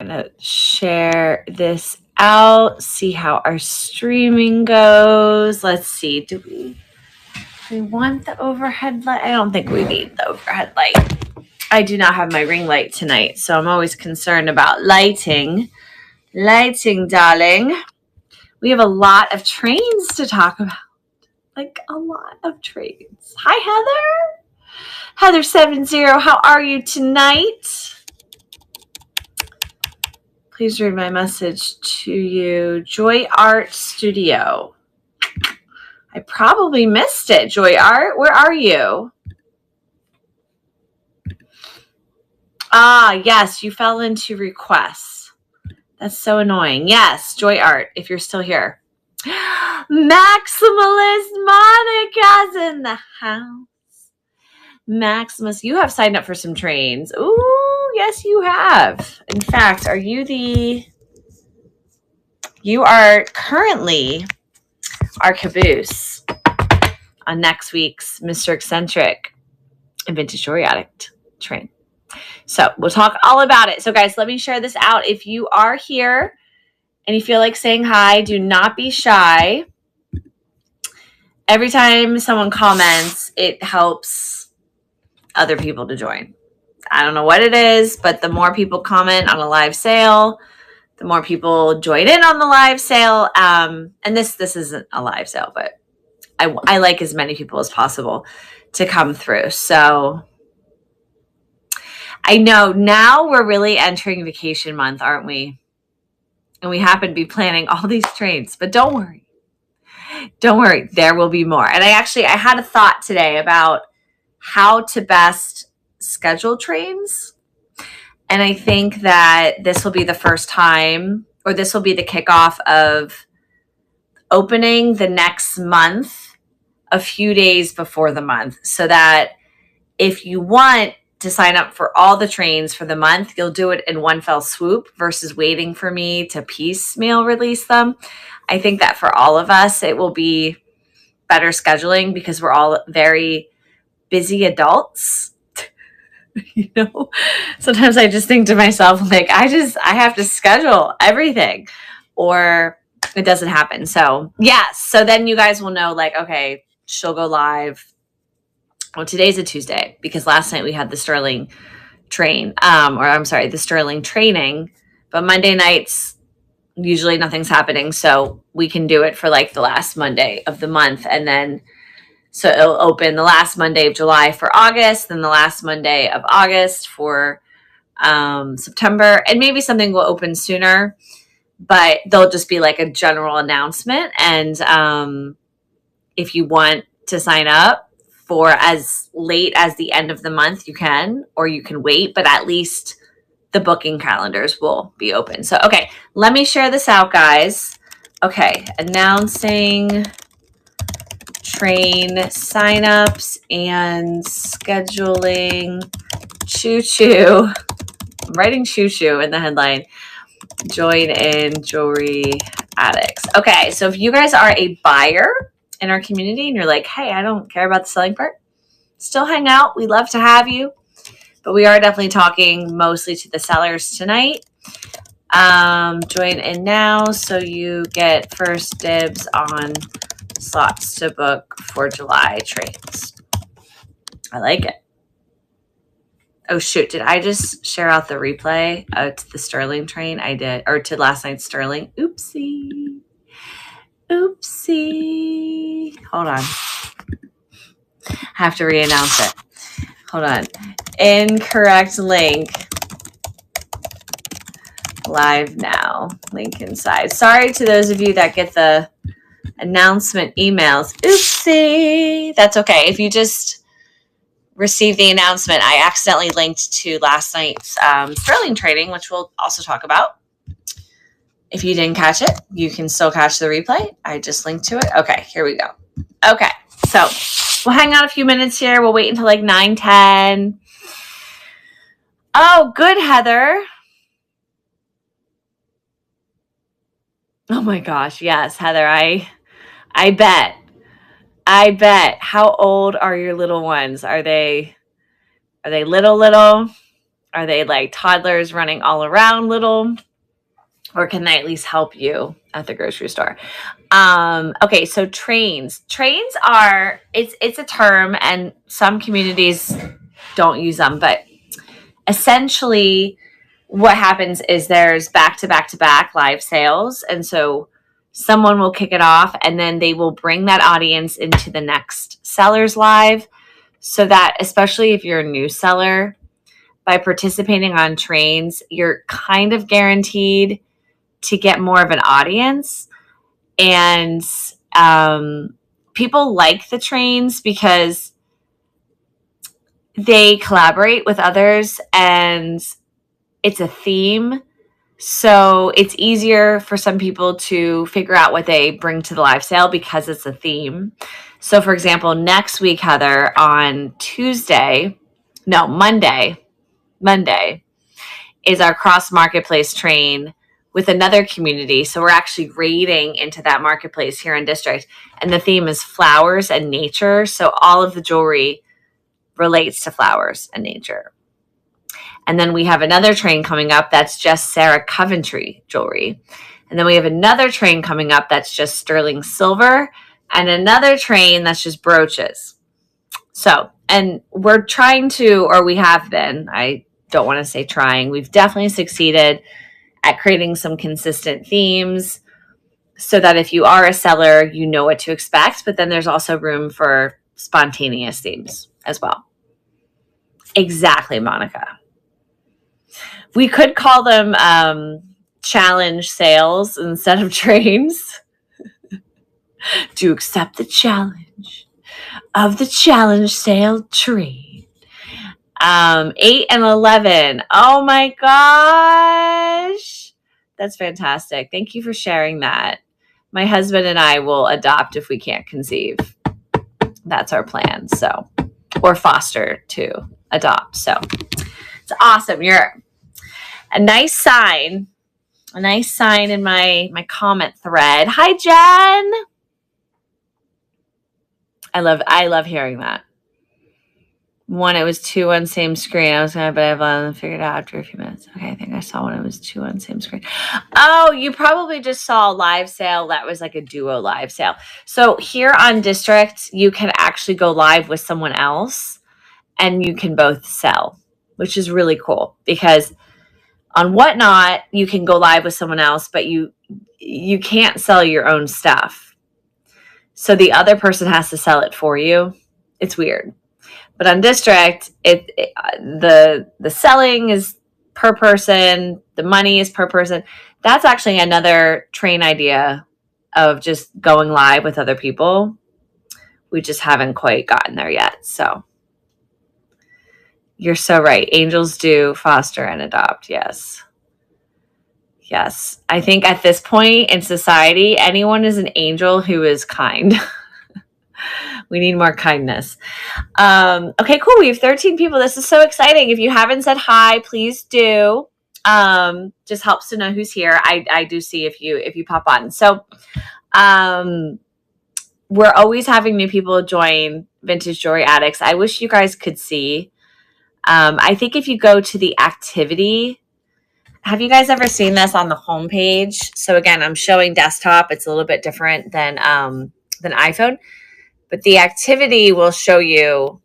gonna share this out, see how our streaming goes. Let's see. Do we want the overhead light? I don't think we need the overhead light. I do not have my ring light tonight, so I'm always concerned about lighting. Lighting, darling. We have a lot of trains to talk about. Like a lot of trains. Hi, Heather. Heather70, how are you tonight? Please read my message to you. Joy Art Studio. I probably missed it, Joy Art. Where are you? Ah, yes, you fell into requests. That's so annoying. Yes, Joy Art, if you're still here. Maximalist Monica's in the house. Maximus, you have signed up for some trains. Ooh, yes, you have. In fact, you are currently our caboose on next week's Mr. Eccentric and Vintage Jewelry Addict train. So we'll talk all about it. So guys, let me share this out. If you are here and you feel like saying hi, do not be shy. Every time someone comments, it helps other people to join. I don't know what it is, but the more people comment on a live sale, the more people join in on the live sale. And this isn't a live sale, but I like as many people as possible to come through. So I know now we're really entering vacation month, aren't we? And we happen to be planning all these trains, but don't worry. Don't worry, there will be more. And I had a thought today about how to best schedule trains. And I think that this will be the first time, or this will be the kickoff of opening the next month a few days before the month, so that if you want to sign up for all the trains for the month, you'll do it in one fell swoop versus waiting for me to piecemeal release them. I think that for all of us, it will be better scheduling because we're all very busy adults. You know, sometimes I just think to myself, like, I have to schedule everything or it doesn't happen. So yes. So then you guys will know, like, okay, she'll go live. Well, today's a Tuesday because last night we had the Sterling train, the Sterling training, but Monday nights, usually nothing's happening. So we can do it for like the last Monday of the month. And then, so it'll open the last Monday of July for August, then the last Monday of August for September, and maybe something will open sooner, but they'll just be like a general announcement. And if you want to sign up for as late as the end of the month, you can, or you can wait, but at least the booking calendars will be open. So, okay, let me share this out, guys. Okay, announcing train signups and scheduling. Choo-choo. I'm writing choo-choo in the headline. Join in Jewelry Addicts. Okay, so if you guys are a buyer in our community and you're like, hey, I don't care about the selling part, still hang out. We love to have you. But we are definitely talking mostly to the sellers tonight. Join in now so you get first dibs on slots to book for July trains. I like it. Oh, shoot. Did I just share out the replay to the Sterling train? I did. Or to last night's Sterling. Oopsie. Hold on. I have to re-announce it. Hold on. Incorrect link. Live now. Link inside. Sorry to those of you that get the announcement emails. Oopsie. That's okay. If you just received the announcement, I accidentally linked to last night's Sterling trading, which we'll also talk about. If you didn't catch it, you can still catch the replay. I just linked to it. Okay, here we go. Okay, so we'll hang out a few minutes here. We'll wait until like 9:10. Oh, good, Heather. Oh my gosh, yes, Heather. I bet. How old are your little ones? Are they little? Are they like toddlers running all around little? Or can they at least help you at the grocery store? Okay, so trains. Trains are, it's a term, and some communities don't use them, but essentially what happens is there's back to back to back live sales. And so someone will kick it off, and then they will bring that audience into the next seller's live, so that especially if you're a new seller, by participating on trains, you're kind of guaranteed to get more of an audience. And people like the trains because they collaborate with others and it's a theme. So it's easier for some people to figure out what they bring to the live sale because it's a theme. So for example, next week, Heather, on Monday is our cross marketplace train with another community. So we're actually raiding into that marketplace here in District. And the theme is flowers and nature. So all of the jewelry relates to flowers and nature. And then we have another train coming up that's just Sarah Coventry jewelry. And then we have another train coming up that's just sterling silver, and another train that's just brooches. So, and we're trying to, or we have been, I don't want to say trying, we've definitely succeeded at creating some consistent themes so that if you are a seller, you know what to expect. But then there's also room for spontaneous themes as well. Exactly, Monica. We could call them challenge sales instead of trains. Do you accept the challenge of the challenge sale train? 8 and 11. Oh my gosh. That's fantastic. Thank you for sharing that. My husband and I will adopt if we can't conceive. That's our plan. So, or foster to adopt. So it's awesome. You're a nice sign in my comment thread. Hi, Jen. I love hearing that. One, it was 2 on same screen. I was going to, but I figured out after a few minutes. Okay, I think I saw when it was 2 on same screen. Oh, you probably just saw a live sale. That was like a duo live sale. So here on District, you can actually go live with someone else and you can both sell, which is really cool because on Whatnot, you can go live with someone else, but you can't sell your own stuff. So the other person has to sell it for you. It's weird. But on District, the selling is per person, the money is per person. That's actually another train idea of just going live with other people. We just haven't quite gotten there yet. So you're so right. Angels do foster and adopt. Yes. Yes. I think at this point in society, anyone is an angel who is kind. We need more kindness. Okay, cool. We have 13 people. This is so exciting. If you haven't said hi, please do. Just helps to know who's here. I do see if you pop on. So we're always having new people join Vintage Jewelry Addicts. I wish you guys could see. I think if you go to the activity, have you guys ever seen this on the homepage? So again, I'm showing desktop. It's a little bit different than iPhone. But the activity will show you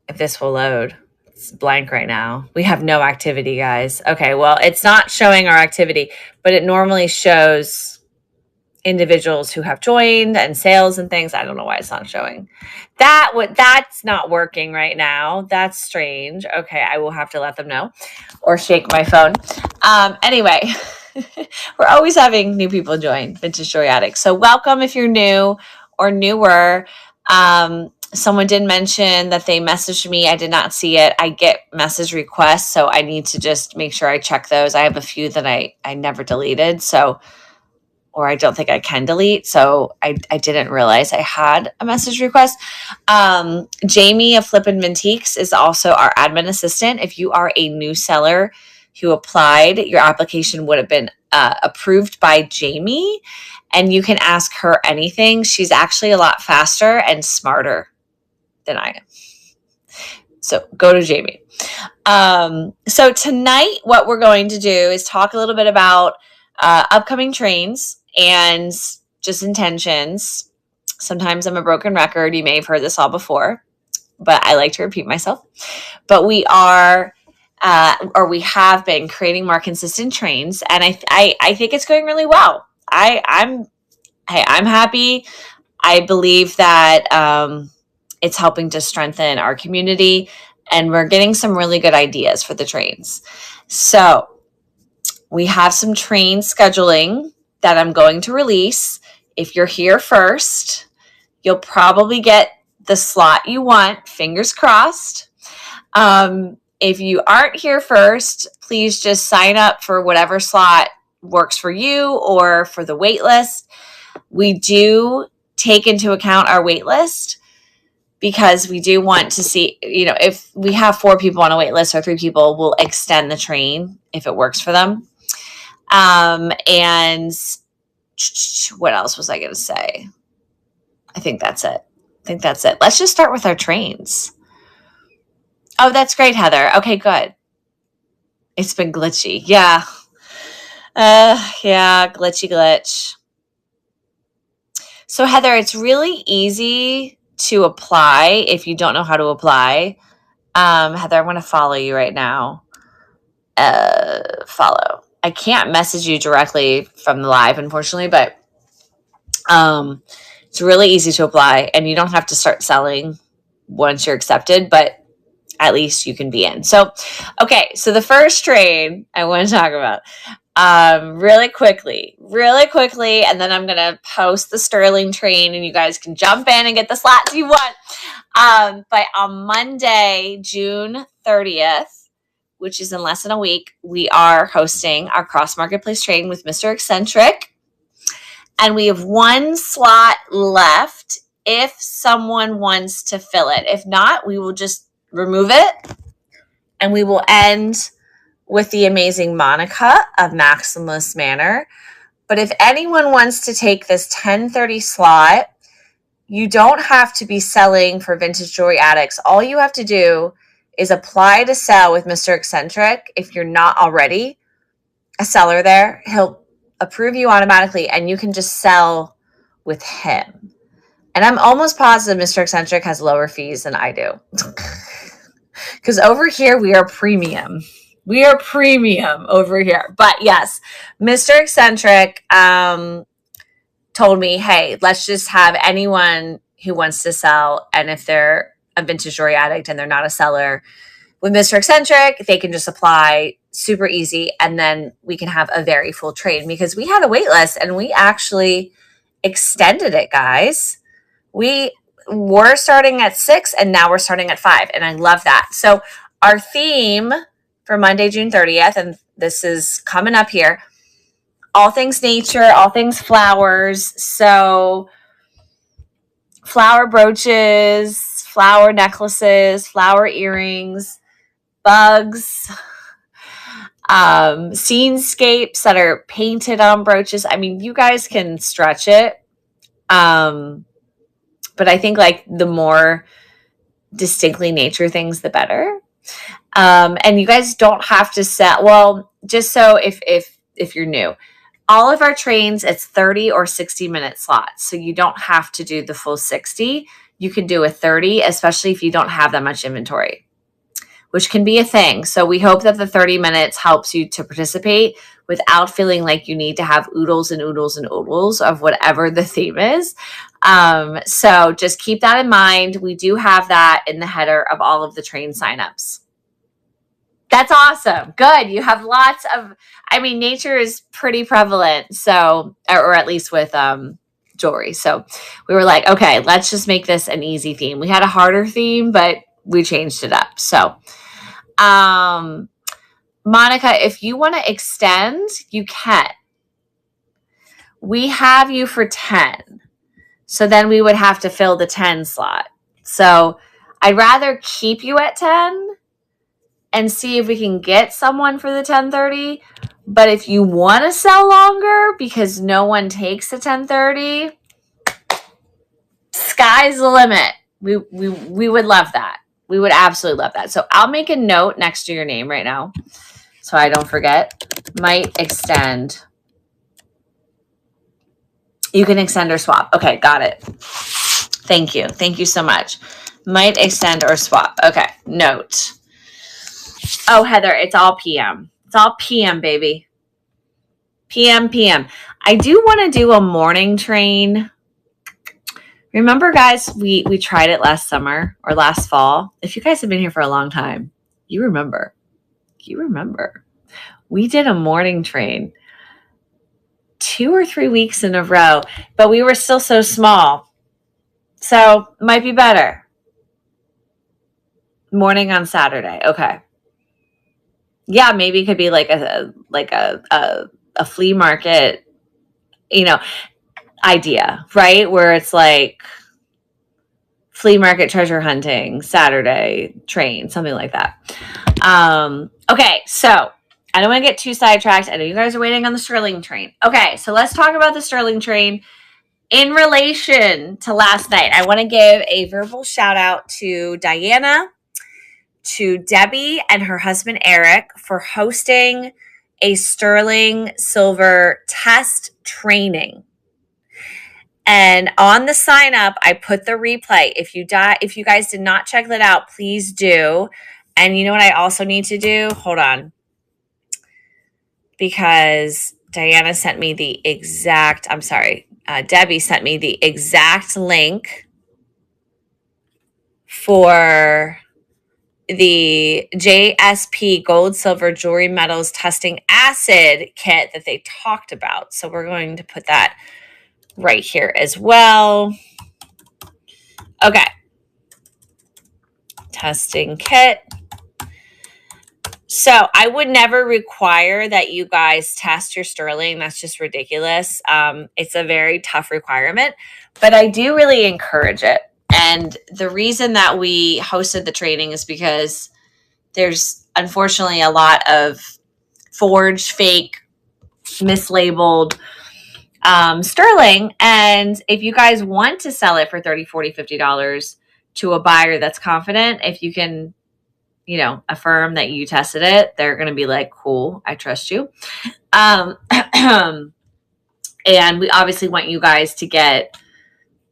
if this will load. It's blank right now. We have no activity, guys. Okay, well, it's not showing our activity, but it normally shows individuals who have joined and sales and things. I don't know why it's not showing. That's not working right now. That's strange. Okay, I will have to let them know or shake my phone. Anyway, we're always having new people join Vintage Jewelry Addicts. So welcome if you're new or newer. Someone did mention that they messaged me. I did not see it. I get message requests, so I need to just make sure I check those. I have a few that I never deleted, or I don't think I can delete. So I didn't realize I had a message request. Jamie of Flippin' Mintiques is also our admin assistant. If you are a new seller who applied, your application would have been approved by Jamie, and you can ask her anything. She's actually a lot faster and smarter than I am. So go to Jamie. So tonight, what we're going to do is talk a little bit about upcoming trains and just intentions. Sometimes I'm a broken record. You may have heard this all before, but I like to repeat myself. But we are, we have been creating more consistent trains, and I think it's going really well. I'm happy. I believe that it's helping to strengthen our community, and we're getting some really good ideas for the trains. So we have some train scheduling that I'm going to release. If you're here first, you'll probably get the slot you want, fingers crossed. If you aren't here first, please just sign up for whatever slot works for you or for the wait list. We do take into account our wait list because we do want to see, if we have 4 people on a wait list or 3 people, we'll extend the train if it works for them. And what else was I going to say? I think that's it. Let's just start with our trains. Oh, that's great, Heather. Okay, good. It's been glitchy. Yeah. Glitch. So Heather, it's really easy to apply if you don't know how to apply. Heather, I'm going to follow you right now. Follow. I can't message you directly from the live, unfortunately, but it's really easy to apply, and you don't have to start selling once you're accepted, but at least you can be in. So, okay. So the first train I want to talk about, really quickly, and then I'm going to post the Sterling train and you guys can jump in and get the slots you want. But on Monday, June 30th, which is in less than a week, we are hosting our Cross Marketplace train with Mr. Eccentric. And we have 1 slot left if someone wants to fill it. If not, we will just remove it, and we will end with the amazing Monica of Maximalist Manor. But if anyone wants to take this 10:30 slot, you don't have to be selling for Vintage Jewelry Addicts. All you have to do is apply to sell with Mr. Eccentric. If you're not already a seller there, he'll approve you automatically, and you can just sell with him. And I'm almost positive Mr. Eccentric has lower fees than I do. Because over here, we are premium. We are premium over here. But yes, Mr. Eccentric told me, hey, let's just have anyone who wants to sell. And if they're a Vintage Jewelry Addict and they're not a seller, with Mr. Eccentric, they can just apply, super easy. And then we can have a very full train, because we had a wait list and we actually extended it, guys. We were starting at 6 and now we're starting at 5. And I love that. So our theme for Monday, June 30th, and this is coming up here, all things nature, all things flowers. So flower brooches, flower necklaces, flower earrings, bugs, scenescapes that are painted on brooches. I mean, you guys can stretch it. But I think like the more distinctly nature things, the better. And you guys don't have to set, well, just so if you're new, all of our trains, it's 30 or 60-minute slots. So you don't have to do the full 60. You can do a 30, especially if you don't have that much inventory, which can be a thing. So we hope that the 30 minutes helps you to participate without feeling like you need to have oodles and oodles and oodles of whatever the theme is. So just keep that in mind. We do have that in the header of all of the train signups. That's awesome. Good. You have lots of, nature is pretty prevalent. So, or at least with, jewelry. So we were like, okay, let's just make this an easy theme. We had a harder theme, but we changed it up. So, Monica, if you want to extend, you can. We have you for 10. So then we would have to fill the 10 slot. So I'd rather keep you at 10 and see if we can get someone for the 10:30. But if you want to sell longer because no one takes the 10:30, sky's the limit. We would love that. We would absolutely love that. So I'll make a note next to your name right now so I don't forget. Might extend. You can extend or swap. Okay, got it. Thank you. Thank you so much. Might extend or swap. Okay, note. Oh, Heather, it's all PM. It's all PM, baby. PM. I do want to do a morning train. Remember, guys, we tried it last summer or last fall. If you guys have been here for a long time, you remember. We did a morning train 2 or 3 weeks in a row, but we were still so small. So might be better. Morning on Saturday. Okay. Yeah, maybe it could be like a flea market, idea, right? Where it's like flea market treasure hunting, Saturday train, something like that. Okay, so I don't want to get too sidetracked. I know you guys are waiting on the Sterling train. Okay, so let's talk about the Sterling train in relation to last night. I want to give a verbal shout out to Diana, to Debbie and her husband Eric for hosting a sterling silver test training. And on the sign up, I put the replay. If you guys did not check that out, please do. And you know what I also need to do? Hold on. Because Diana sent me the exact, Debbie sent me the exact link for the JSP Gold, Silver, Jewelry Metals Testing Acid kit that they talked about. So we're going to put that right here as well. Okay. Testing kit. So I would never require that you guys test your sterling. That's just ridiculous. It's a very tough requirement, but I do really encourage it. And the reason that we hosted the training is because there's unfortunately a lot of forged, fake, mislabeled sterling. And if you guys want to sell it for $30, $40, $50 to a buyer that's confident, if you can, affirm that you tested it, they're going to be like, cool, I trust you. And we obviously want you guys to get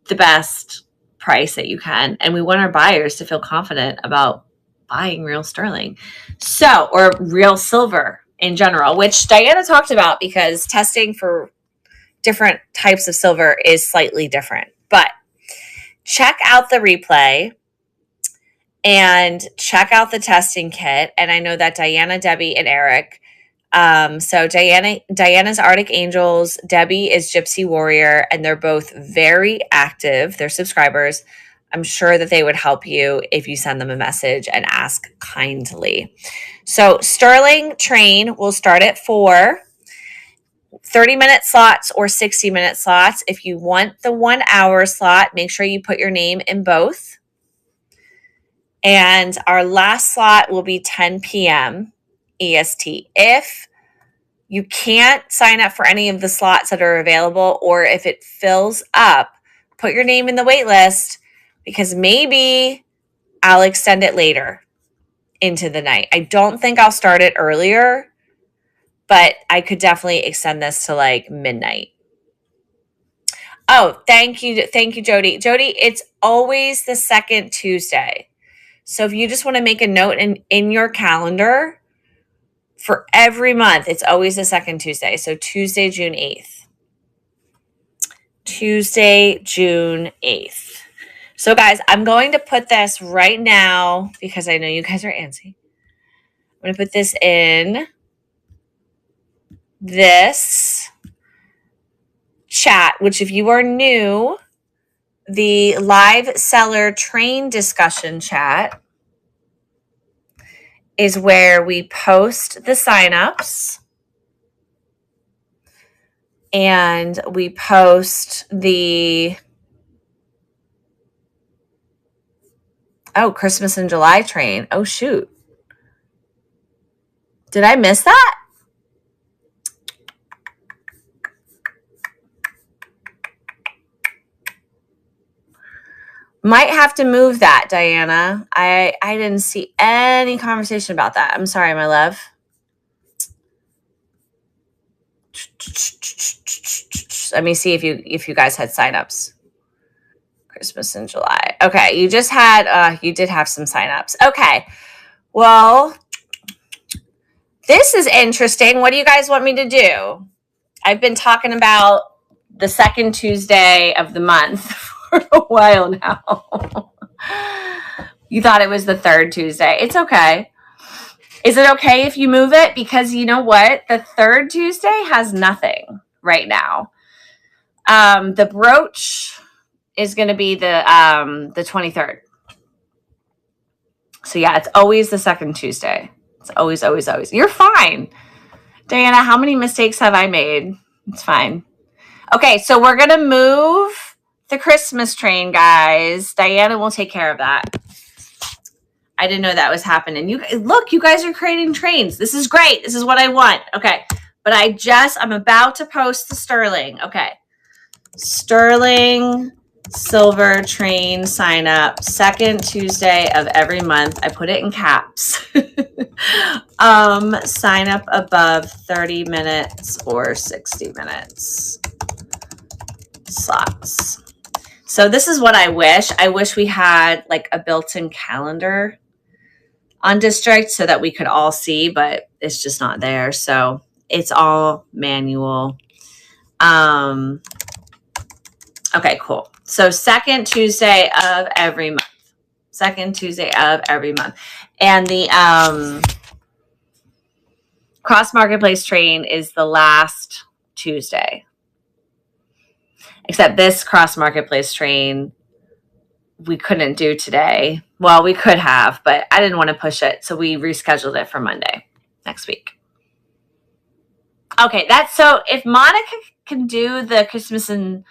the best price that you can. And we want our buyers to feel confident about buying real sterling. So, or real silver in general, which Diana talked about because testing for different types of silver is slightly different. But check out the replay and check out the testing kit. And I know that Diana, Debbie, and Eric. So Diana's Arctic Angels, Debbie is Gypsy Warrior, and they're both very active. They're subscribers. I'm sure that they would help you if you send them a message and ask kindly. So Sterling train will start at 4. 30-minute slots or 60-minute slots. If you want the 1 hour slot, make sure you put your name in both. And our last slot will be 10 p.m. EST. If you can't sign up for any of the slots that are available, or if it fills up, put your name in the wait list because maybe I'll extend it later into the night. I don't think I'll start it earlier, but I could definitely extend this to like midnight. Oh, thank you, Jody. Jody, it's always the second Tuesday. So if you just want to make a note in your calendar for every month, it's always the second Tuesday. So Tuesday, June 8th. Tuesday, June 8th. So guys, I'm going to put this right now because I know you guys are antsy. I'm going to put this in this chat, which if you are new, the live seller train discussion chat is where we post the signups and we post the Christmas in July train. Oh, shoot. Did I miss that? Might have to move that, Diana. I didn't see any conversation about that. I'm sorry, my love. Let me see if you guys had signups. Christmas in July. Okay, you just had you did have some signups. Okay. Well, this is interesting. What do you guys want me to do? I've been talking about the second Tuesday of the month for a while now. You thought it was the third Tuesday. It's okay. Is it okay if you move it? Because you know what? The third Tuesday has nothing right now. The brooch is going to be the 23rd. So yeah, it's always the second Tuesday. It's always, always, always. You're fine. Diana, how many mistakes have I made? It's fine. Okay, so we're going to move the Christmas train, guys. Diana will take care of that. I didn't know that was happening. Look, you guys are creating trains. This is great. This is what I want. Okay, but I'm about to post the Sterling. Okay, Sterling Silver Train sign up, second Tuesday of every month. I put it in caps. Sign up above 30 minutes or 60 minutes slots. So this is what I wish. I wish we had like a built-in calendar on District so that we could all see, but it's just not there. So it's all manual. Okay, cool. So second Tuesday of every month. Second Tuesday of every month. And the Cross Marketplace train is the last Tuesday. Except this Cross Marketplace train we couldn't do today. Well, we could have, but I didn't want to push it. So we rescheduled it for Monday next week. Okay, so if Monica can do the Christmas in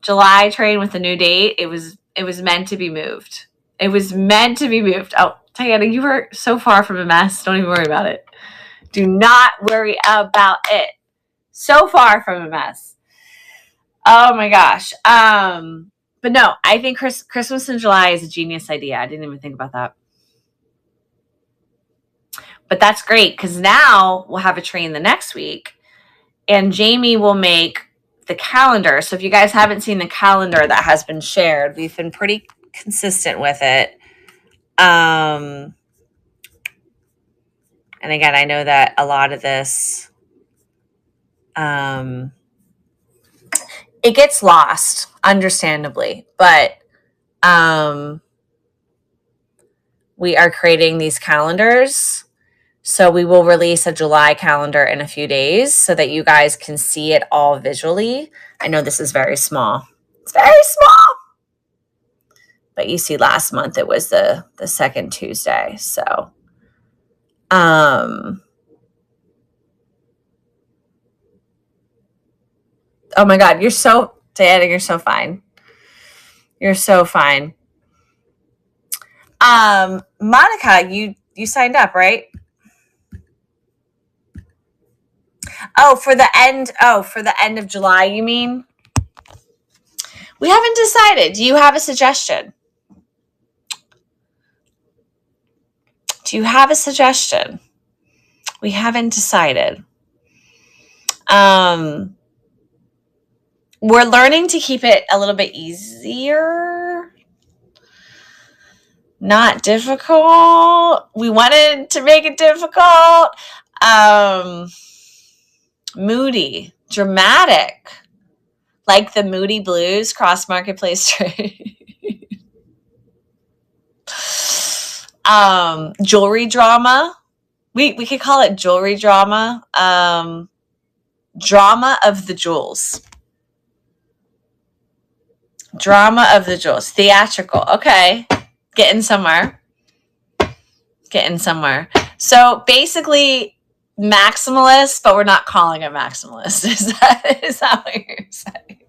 July train with the new date, it was meant to be moved. It was meant to be moved. Oh, Diana, you were so far from a mess. Don't even worry about it. Do not worry about it. So far from a mess. Oh my gosh. But no, I think Christmas in July is a genius idea. I didn't even think about that. But that's great because now we'll have a train the next week and Jamie will make the calendar. So if you guys haven't seen the calendar that has been shared, we've been pretty consistent with it. And again, I know that a lot of this, it gets lost, understandably, but we are creating these calendars. So we will release a July calendar in a few days so that you guys can see it all visually. I know this is very small. It's very small. But you see last month it was the second Tuesday. So oh my God, Diana, you're so fine. You're so fine. Monica, you signed up, right? For the end of July, you mean? We haven't decided. Do you have a suggestion? Do you have a suggestion? We haven't decided. We're learning to keep it a little bit easier. Not difficult. We wanted to make it difficult. Moody, dramatic, like the Moody Blues Cross Marketplace trade. Jewelry drama. We could call it jewelry drama. Drama of the jewels. Drama of the jewels. Theatrical. Okay. Getting somewhere. So basically maximalist, but we're not calling it maximalist. Is that what you're saying?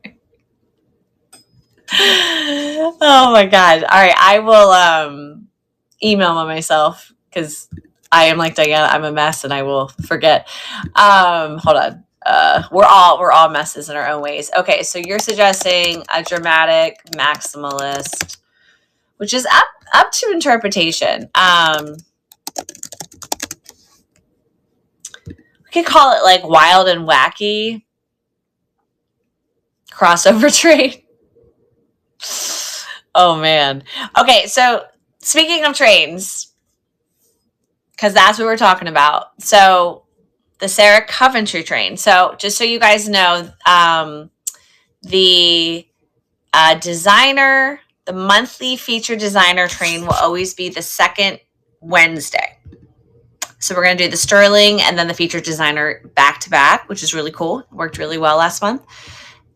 Oh my God. All right. I will email myself because I am like Diana. I'm a mess and I will forget. Hold on. We're all messes in our own ways. Okay. So you're suggesting a dramatic maximalist which is up to interpretation. We could call it like wild and wacky crossover train. Oh man. Okay, so speaking of trains, because that's what we're talking about. So the Sarah Coventry train. So just so you guys know, the designer, the monthly feature designer train will always be the second Wednesday. So we're going to do the Sterling and then the feature designer back to back, which is really cool. It worked really well last month.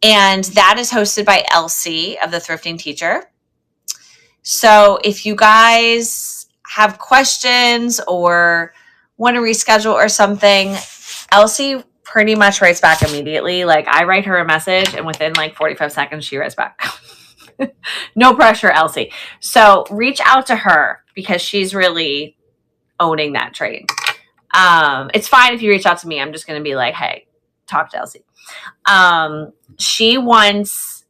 And that is hosted by Elsie of the Thrifting Teacher. So if you guys have questions or want to reschedule or something, Elsie pretty much writes back immediately. Like I write her a message and within like 45 seconds, she writes back. No pressure, Elsie. So reach out to her because she's really owning that train. It's fine if you reach out to me. I'm just going to be like, hey, talk to Elsie. She wants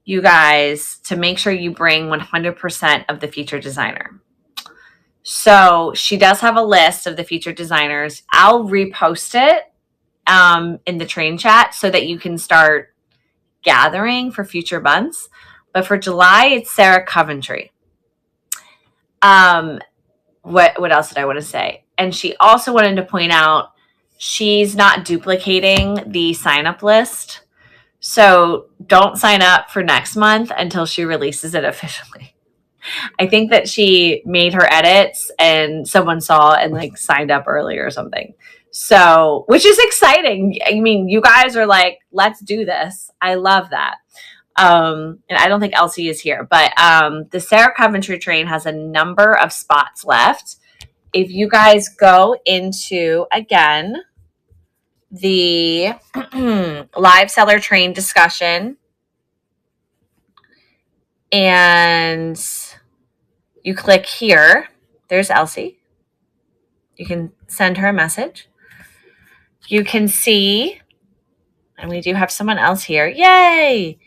you guys to make sure you bring 100% of the feature designer. So she does have a list of the feature designers. I'll repost it in the train chat so that you can start gathering for future months. But for July, it's Sarah Coventry. What else did I want to say? And she also wanted to point out she's not duplicating the sign-up list. So don't sign up for next month until she releases it officially. I think that she made her edits and someone saw and like signed up early or something. So, which is exciting. I mean, you guys are like, let's do this. I love that. And I don't think Elsie is here, but the Sarah Coventry train has a number of spots left. If you guys go into, again, the live seller train discussion and you click here, there's Elsie. You can send her a message. You can see, and we do have someone else here, yay,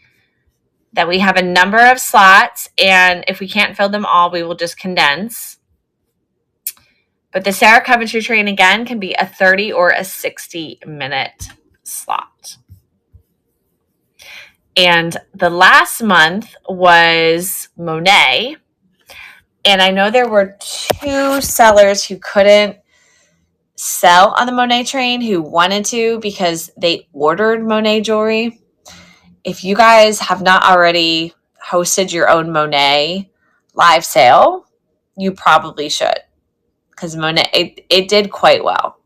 that we have a number of slots, and if we can't fill them all, we will just condense. But the Sarah Coventry train, again, can be a 30 or a 60-minute slot. And the last month was Monet. And I know there were 2 sellers who couldn't sell on the Monet train who wanted to because they ordered Monet jewelry. If you guys have not already hosted your own Monet live sale, you probably should. Because Monet, it did quite well.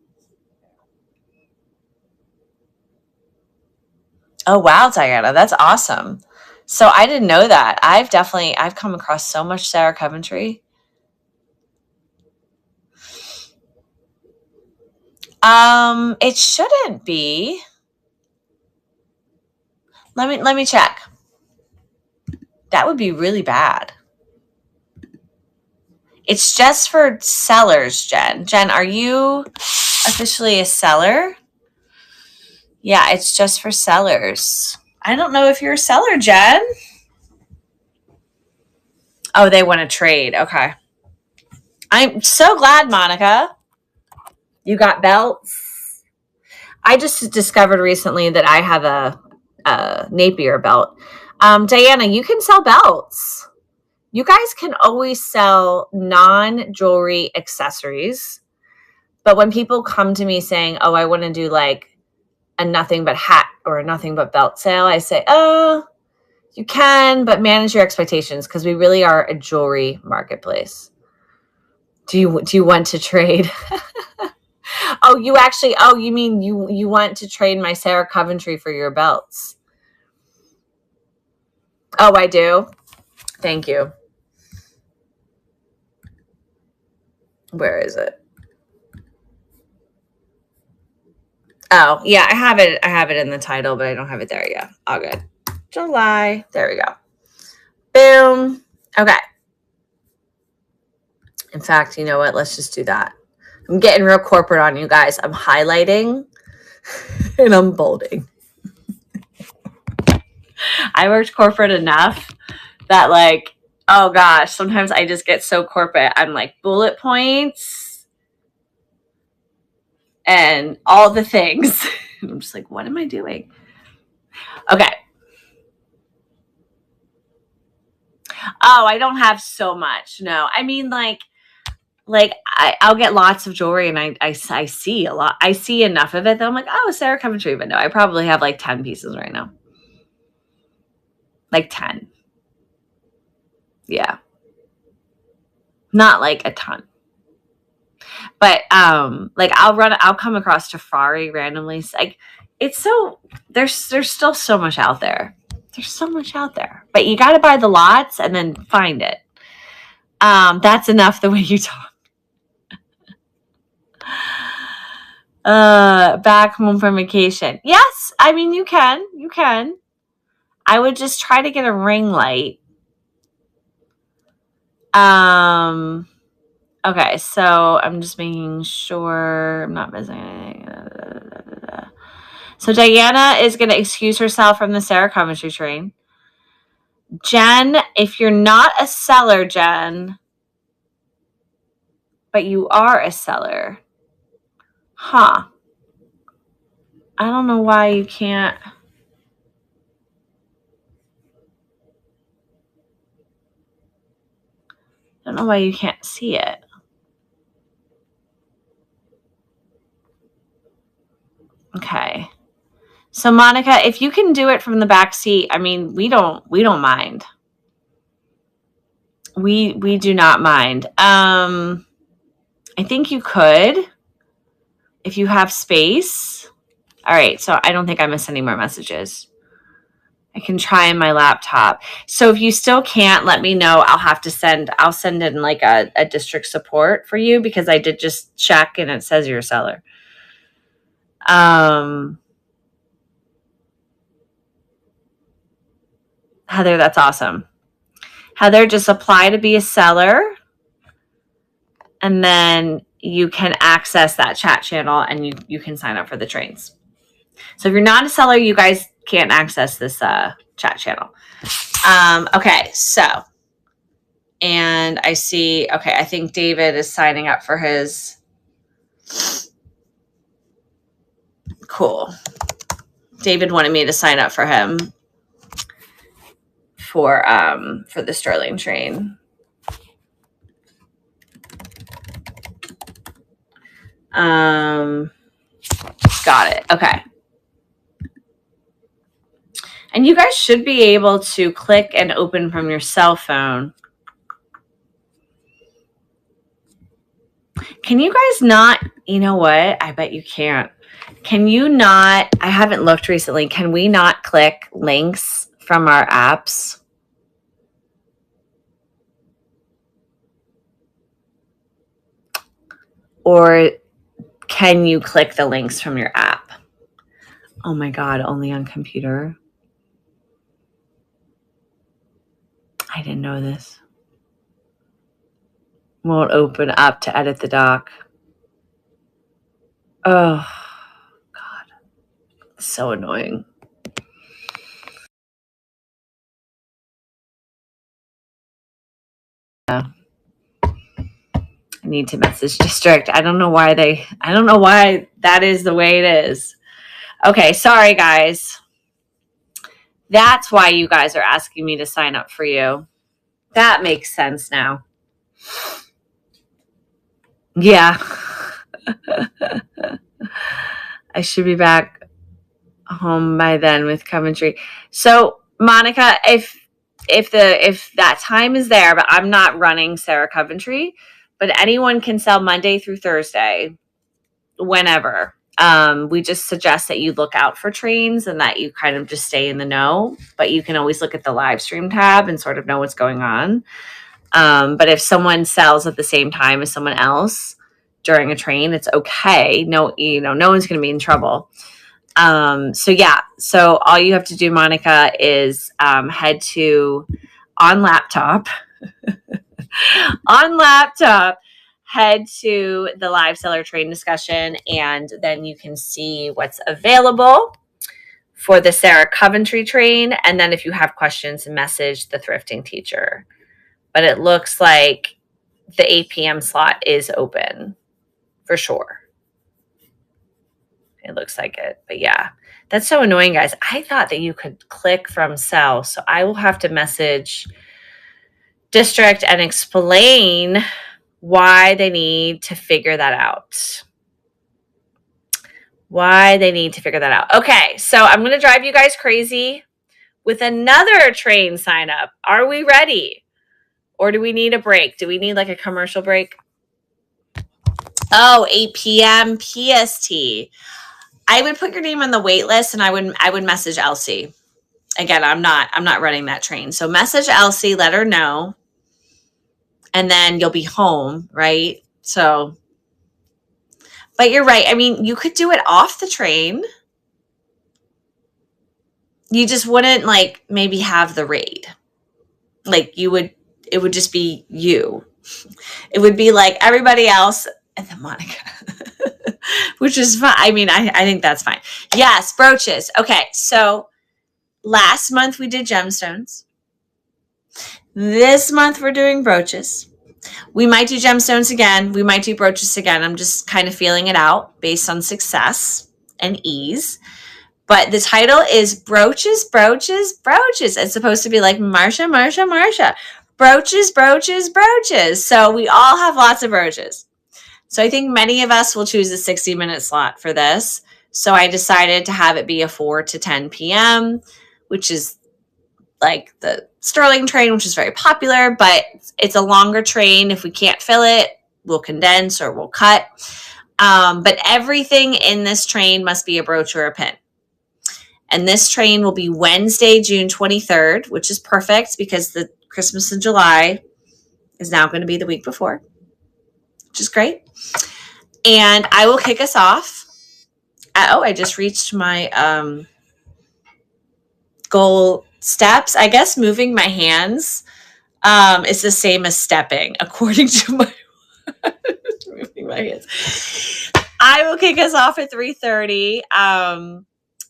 Oh, wow, Diana. That's awesome. So I didn't know that. I've come across so much Sarah Coventry. It shouldn't be. Let me check. That would be really bad. It's just for sellers, Jen. Jen, are you officially a seller? Yeah, it's just for sellers. I don't know if you're a seller, Jen. Oh, they want to trade. Okay. I'm so glad, Monica. You got belts. I just discovered recently that I have a Napier belt. Diana, you can sell belts. You guys can always sell non-jewelry accessories. But when people come to me saying, oh, I want to do like a nothing but hat or a nothing but belt sale, I say, oh, you can, but manage your expectations because we really are a jewelry marketplace. Do you want to trade? You mean you want to trade my Sarah Coventry for your belts? Oh, I do. Thank you. Where is it? Oh, yeah, I have it in the title, but I don't have it there yet. All good. July. There we go. Boom. Okay. In fact, you know what? Let's just do that. I'm getting real corporate on you guys. I'm highlighting and I'm bolding. I worked corporate enough that like Oh gosh, sometimes I just get so corporate. I'm like bullet points and all the things. I'm just like, what am I doing? Okay. Oh, I don't have so much. No, I mean like I'll get lots of jewelry and I see a lot. I see enough of it that I'm like, oh, Sarah Coventry. But no, I probably have like 10 pieces right now. Like 10. Yeah. Not like a ton. But like I'll come across Tafari randomly. Like it's so there's still so much out there. There's so much out there. But you gotta buy the lots and then find it. That's enough the way you talk. Back home from vacation. Yes, I mean you can. You can. I would just try to get a ring light. Okay, so I'm just making sure I'm not missing anything. So Diana is going to excuse herself from the Sarah Coventry train. Jen, if you're not a seller, Jen, but you are a seller. Huh. I don't know why you can't. I don't know why you can't see it. Okay. So Monica, if you can do it from the back seat, I mean, we don't mind. We do not mind. I think you could if you have space. All right, so I don't think I missed any more messages. I can try in my laptop. So if you still can't, let me know. I'll send in like a district support for you because I did just check and it says you're a seller. Heather, that's awesome. Heather, just apply to be a seller and then you can access that chat channel and you can sign up for the trains. So if you're not a seller, you guys can't access this chat channel. Okay, so, and I see, okay, I think David is signing up for his. Cool. David wanted me to sign up for him for the Sterling train. Got it. Okay. And you guys should be able to click and open from your cell phone. Can you guys not, you know what? I bet you can't. Can you not, I haven't looked recently, can we not click links from our apps? Or can you click the links from your app? Oh my God, only on computer? I didn't know this. Won't open up to edit the doc. Oh, God. So annoying. I need to message district. I don't know why that is the way it is. Okay, sorry guys. That's why you guys are asking me to sign up for you. That makes sense now. Yeah. I should be back home by then with Coventry. So Monica, if that time is there, but I'm not running Sarah Coventry, but anyone can sell Monday through Thursday, whenever. We just suggest that you look out for trains and that you kind of just stay in the know, but you can always look at the live stream tab and sort of know what's going on. But if someone sells at the same time as someone else during a train, it's okay. No one's going to be in trouble. So yeah, so all you have to do, Monica, is head to on laptop, head to the live seller train discussion, and then you can see what's available for the Sarah Coventry train. And then if you have questions, message the thrifting teacher but it looks like the 8 p.m. slot is open for sure. It looks like it, but yeah, that's so annoying, guys. I thought that you could click from cell, so I will have to message district and explain why they need to figure that out. Okay, so I'm going to drive you guys crazy with another train sign up. Are we ready? Or do we need a break? Do we need like a commercial break? Oh, 8 p.m. PST. I would put your name on the wait list and I would message Elsie. Again, I'm not running that train. So message Elsie, let her know. And then you'll be home, right? So, but you're right. I mean, you could do it off the train. You just wouldn't like maybe have the raid. Like it would just be you. It would be like everybody else and then Monica, which is fine. I mean, I think that's fine. Yes, brooches. Okay, so last month we did gemstones. This month we're doing brooches. We might do gemstones again. We might do brooches again. I'm just kind of feeling it out based on success and ease. But the title is Brooches, Brooches, Brooches. It's supposed to be like Marsha, Marsha, Marsha. Brooches, brooches, brooches. So we all have lots of brooches. So I think many of us will choose a 60-minute slot for this. So I decided to have it be a 4 to 10 p.m., which is like the Sterling train, which is very popular, but it's a longer train. If we can't fill it, we'll condense or we'll cut. But everything in this train must be a brooch or a pin. And this train will be Wednesday, June 23rd, which is perfect because the Christmas in July is now going to be the week before, which is great. And I will kick us off. I just reached my goal steps. I guess moving my hands is the same as stepping, according to my moving my hands. I will kick us off at 3:30.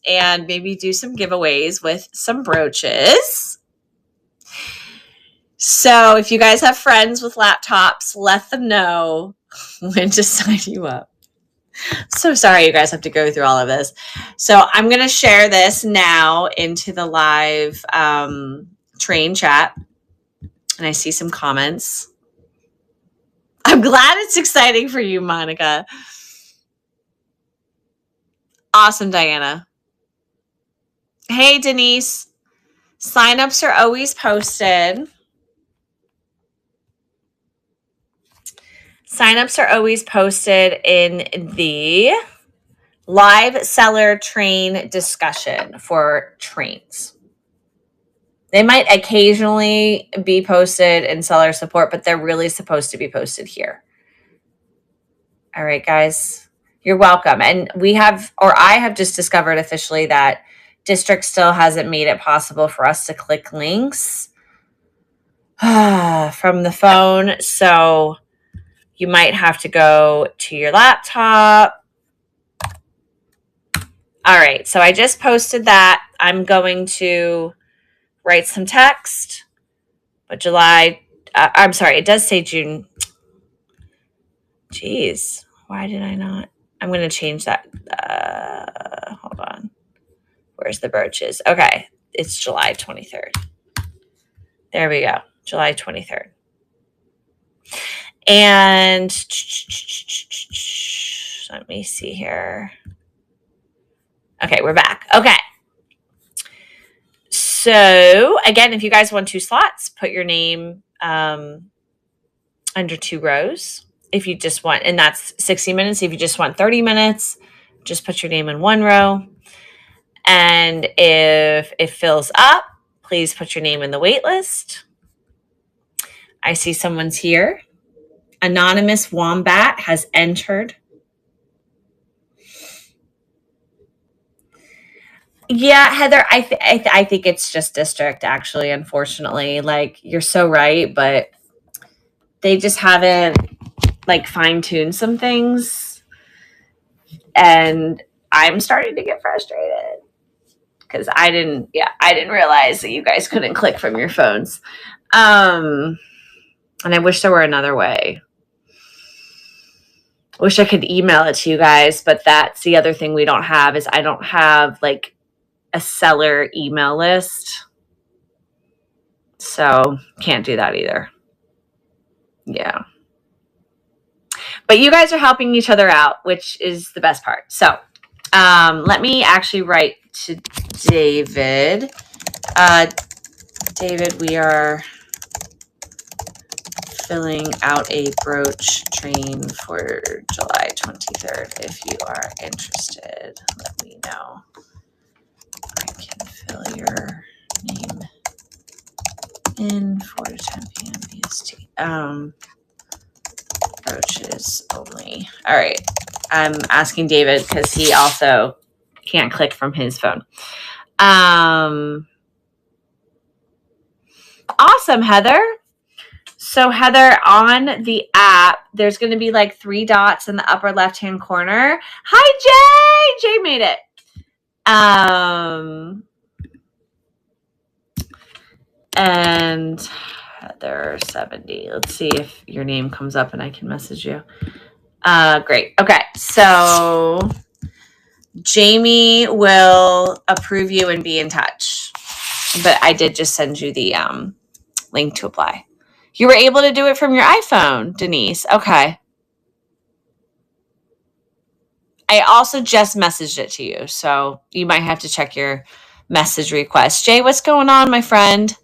And maybe do some giveaways with some brooches. So if you guys have friends with laptops, let them know when to sign you up. So sorry you guys have to go through all of this. So I'm going to share this now into the live train chat. And I see some comments. I'm glad it's exciting for you, Monica. Awesome, Diana. Hey, Denise. Signups are always posted. Signups are always posted in the live seller train discussion for trains. They might occasionally be posted in seller support, but they're really supposed to be posted here. All right, guys. You're welcome. And I have just discovered officially that District still hasn't made it possible for us to click links from the phone. So you might have to go to your laptop. All right. So I just posted that. I'm going to write some text. But I'm sorry. It does say June. Jeez. Why did I not? I'm going to change that. Hold on. Where's the brooches? Okay. It's July 23rd. There we go. July 23rd. And let me see here. Okay, we're back. Okay. So again, if you guys want 2 slots, put your name under 2 rows. If you just want, and that's 60 minutes. If you just want 30 minutes, just put your name in 1 row. And if it fills up, please put your name in the wait list. I see someone's here. Anonymous Wombat has entered. Yeah, Heather, I think it's just District, actually, unfortunately. Like, you're so right, but they just haven't, like, fine-tuned some things. And I'm starting to get frustrated. Because I didn't realize that you guys couldn't click from your phones. And I wish there were another way. I wish I could email it to you guys, but that's the other thing we don't have is I don't have like a seller email list. So can't do that either. Yeah. But you guys are helping each other out, which is the best part. So let me actually write to David. David, we are filling out a brooch train for July 23rd. If you are interested, let me know. I can fill your name in 4 to 10 p.m. EST. Brooches only. All right. I'm asking David because he also can't click from his phone. Awesome, Heather. So Heather, on the app, there's going to be like 3 dots in the upper left-hand corner. Hi, Jay. Jay made it. And Heather 70. Let's see if your name comes up and I can message you. Great. Okay. So Jamie will approve you and be in touch. But I did just send you the link to apply. You were able to do it from your iPhone, Denise. Okay. I also just messaged it to you, so you might have to check your message request. Jay, what's going on, my friend?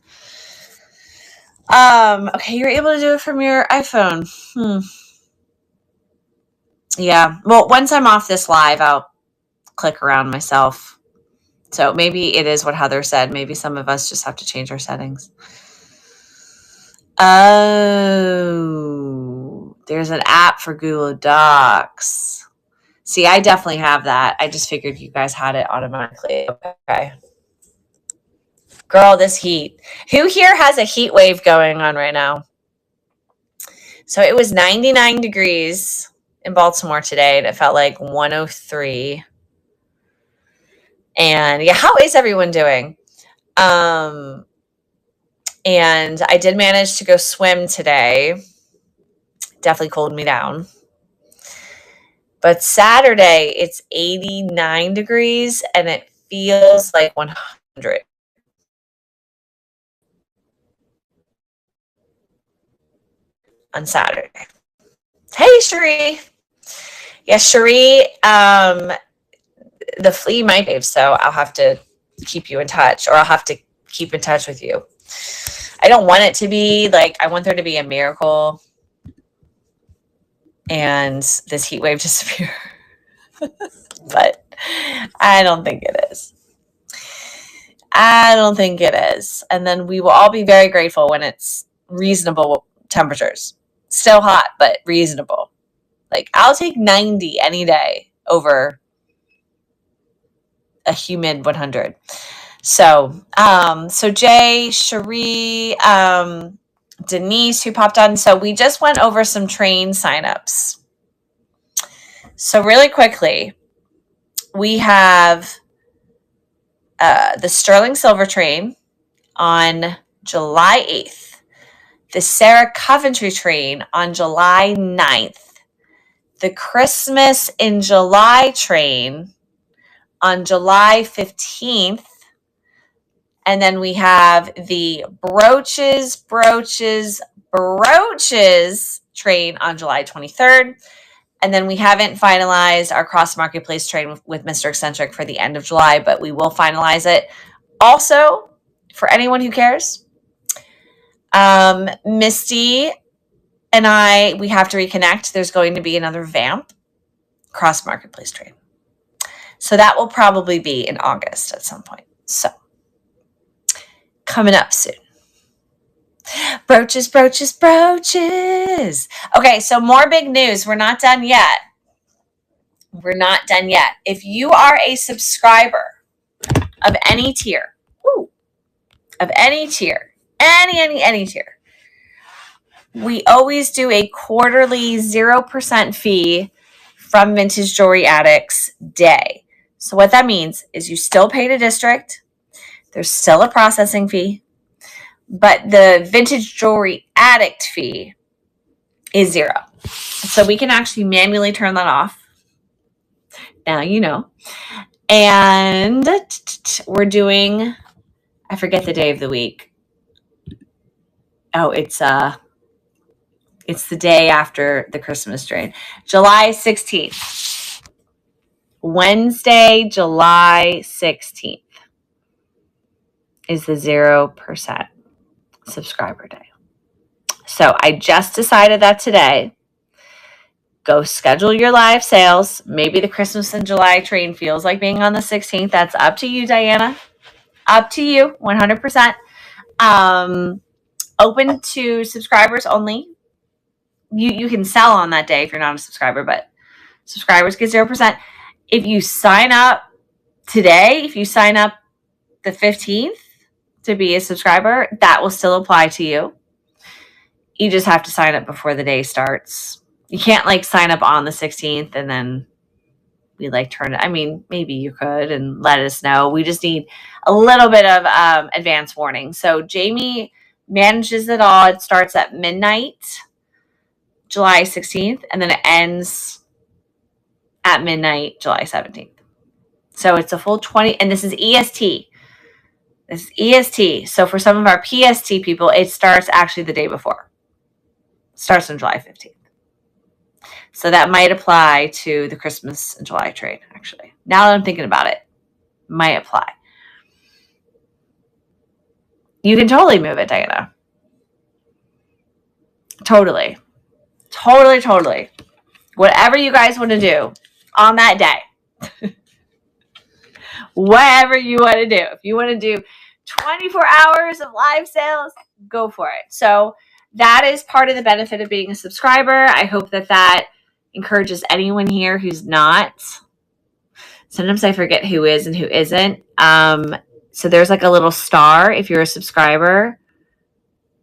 Okay, you're able to do it from your iPhone. Yeah. Well, once I'm off this live, I'll click around myself. So maybe it is what Heather said. Maybe some of us just have to change our settings. Oh, there's an app for Google Docs. See, I definitely have that. I just figured you guys had it automatically. Okay. Girl, this heat. Who here has a heat wave going on right now? So it was 99 degrees in Baltimore today, and it felt like 103. And yeah, how is everyone doing? And I did manage to go swim today. Definitely cooled me down. But Saturday, it's 89 degrees, and it feels like 100. On Saturday. Hey, Cherie. Yeah, Cherie, the flea might be, so I'll have to keep you in touch, or I'll have to keep in touch with you. I don't want it to be like, I want there to be a miracle and this heat wave disappear. But I don't think it is. I don't think it is. And then we will all be very grateful when it's reasonable temperatures. Still hot, but reasonable. Like, I'll take 90 any day over a humid 100. So Jay, Cherie, Denise, who popped on. So we just went over some train signups. So really quickly, we have the Sterling Silver train on July 8th, the Sarah Coventry train on July 9th, the Christmas in July train on July 15th, and then we have the Brooches train on July 23rd. And then we haven't finalized our cross marketplace train with Mr. Eccentric for the end of July, but we will finalize it. Also, for anyone who cares, Misty and we have to reconnect. There's going to be another Vamp cross marketplace train. So that will probably be in August at some point. So coming up soon. Brooches. Okay, so more big news. We're not done yet. If you are a subscriber of any tier, any tier, we always do a quarterly 0% fee from Vintage Jewelry Addicts Day. So what that means is you still pay to district. There's still a processing fee. but the vintage jewelry addict fee is $0. So we can actually manually turn that off. Now you know. And we're doing, I forget the day of the week. Oh, it's the day after the Christmas train. July 16th. Wednesday, July 16th is the 0% subscriber day. So I just decided that today. Go schedule your live sales. Maybe the Christmas in July train feels like being on the 16th. That's up to you, Diana. Up to you, 100%. Open to subscribers only. You can sell on that day if you're not a subscriber, but subscribers get 0%. If you sign up today, if you sign up the 15th to be a subscriber, that will still apply to you. You just have to sign up before the day starts. You can't like sign up on the 16th and then we like turn it. I mean, maybe you could and let us know. We just need a little bit of advance warning. So Jamie manages it all. It starts at midnight, July 16th, and then it ends at midnight, July 17th. So it's a full 20, and this is EST. This is EST. So for some of our PST people, it starts actually the day before. It starts on July 15th. So that might apply to the Christmas and July trade, actually. Now that I'm thinking about it, might apply. You can totally move it, Diana. Totally. Whatever you guys want to do on that day. Whatever you want to do. If you want to do 24 hours of live sales, go for it. So that is part of the benefit of being a subscriber. I hope that encourages anyone here who's not. Sometimes I forget who is and who isn't. So there's like a little star if you're a subscriber.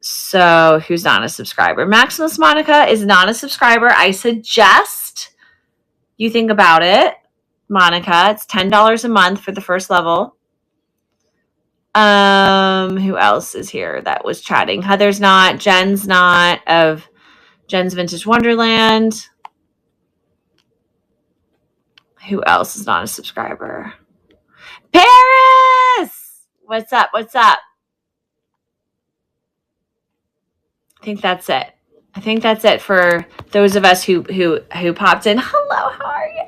So who's not a subscriber? Maximus Monica is not a subscriber. I suggest you think about it. Monica, it's $10 a month for the first level. Who else is here that was chatting? Heather's not. Jen's not, of Jen's Vintage Wonderland. Who else is not a subscriber? Paris! What's up? I think that's it for those of us who popped in. Hello, how are you?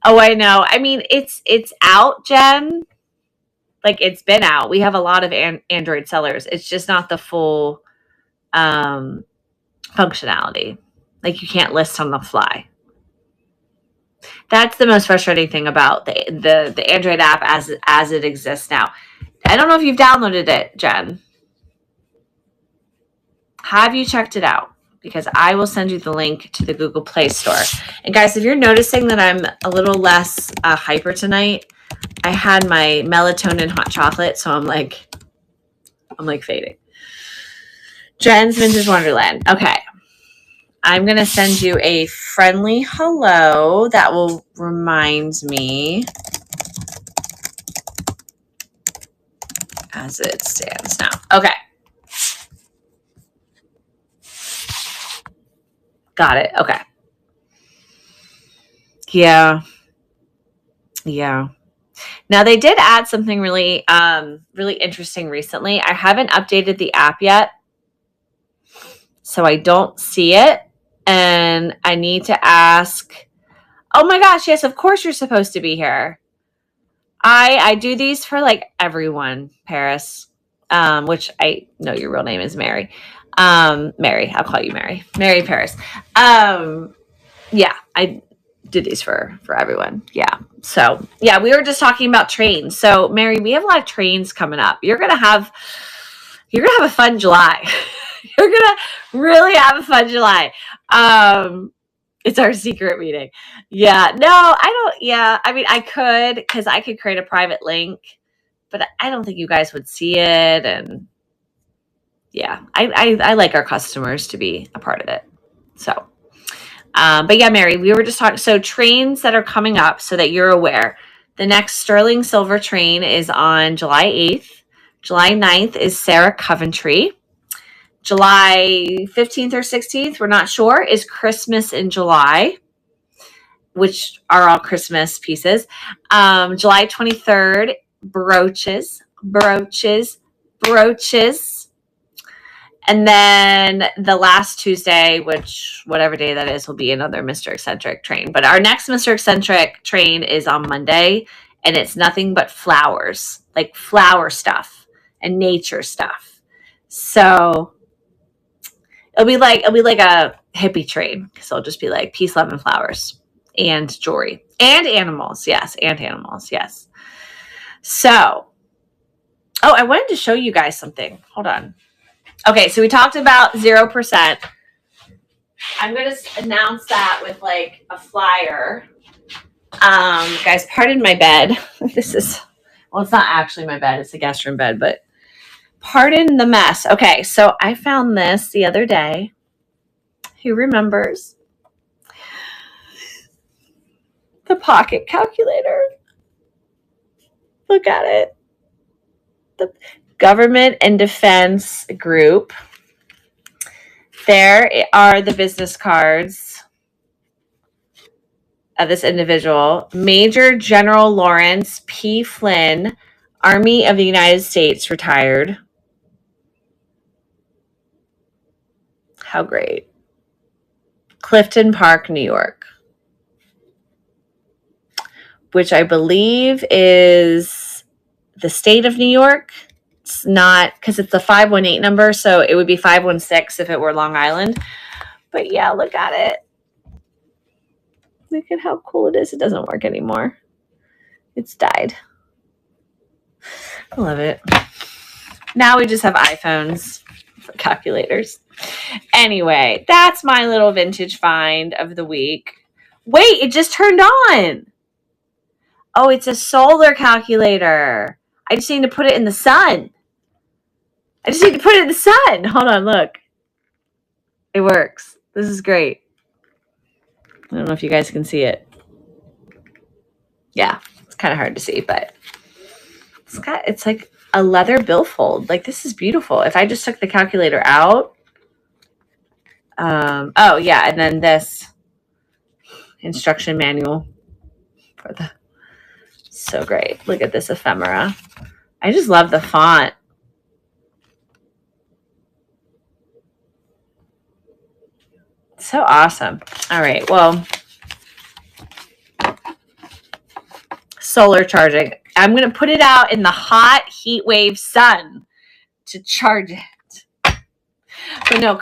Oh, I know. I mean, it's out, Jen. Like, it's been out. We have a lot of Android sellers. It's just not the full functionality. Like, you can't list on the fly. That's the most frustrating thing about the Android app as it exists now. I don't know if you've downloaded it, Jen. Have you checked it out? Because I will send you the link to the Google Play Store. And guys, if you're noticing that I'm a little less hyper tonight, I had my melatonin hot chocolate, so I'm like fading. Jen's Vintage Wonderland. Okay. I'm going to send you a friendly hello that will remind me as it stands now. Okay. Got it. Okay. Yeah. Now they did add something really interesting recently. I haven't updated the app yet, so I don't see it. And I need to ask, oh my gosh, yes, of course you're supposed to be here. I do these for like everyone, Paris, which I know your real name is Mary. Mary, I'll call you Mary. Mary Paris. Yeah, I did these for everyone. Yeah. So yeah, we were just talking about trains. So Mary, we have a lot of trains coming up. You're gonna have a fun July. You're gonna really have a fun July. It's our secret meeting. Yeah. No, I don't. Yeah. I mean, I could, because I could create a private link, but I don't think you guys would see it. And yeah, I like our customers to be a part of it. So, but yeah, Mary, we were just talking. So trains that are coming up, so that you're aware. The next sterling silver train is on July 8th. July 9th is Sarah Coventry. July 15th or 16th, we're not sure, is Christmas in July, which are all Christmas pieces. July 23rd, Brooches. And then the last Tuesday, which whatever day that is, will be another Mr. Eccentric train. But our next Mr. Eccentric train is on Monday, and it's nothing but flowers, like flower stuff and nature stuff. So it'll be like a hippie train, because it'll just be like peace, love, and flowers, and jewelry, and animals. Yes, and animals. Yes. So, I wanted to show you guys something. Hold on. Okay, so we talked about 0%. I'm going to announce that with like a flyer. Guys, pardon my bed. This is, well, it's not actually my bed. It's a guest room bed, but pardon the mess. Okay, so I found this the other day. Who remembers? The pocket calculator. Look at it. The Government and Defense Group. There are the business cards of this individual. Major General Lawrence P. Flynn, Army of the United States, retired. How great. Clifton Park, New York, which I believe is the state of New York. It's not, because it's a 518 number, so it would be 516 if it were Long Island. But yeah, look at it. Look at how cool it is. It doesn't work anymore. It's died. I love it. Now we just have iPhones for calculators. Anyway, that's my little vintage find of the week. Wait, it just turned on. Oh, it's a solar calculator. I just need to put it in the sun. Hold on, look. It works. This is great. I don't know if you guys can see it. Yeah, it's kind of hard to see, but it's like a leather billfold. Like, this is beautiful. If I just took the calculator out. Oh, yeah, and then this instruction manual for the. So great. Look at this ephemera. I just love the font. So awesome. All right. Well, solar charging. I'm going to put it out in the hot heat wave sun to charge it. But no,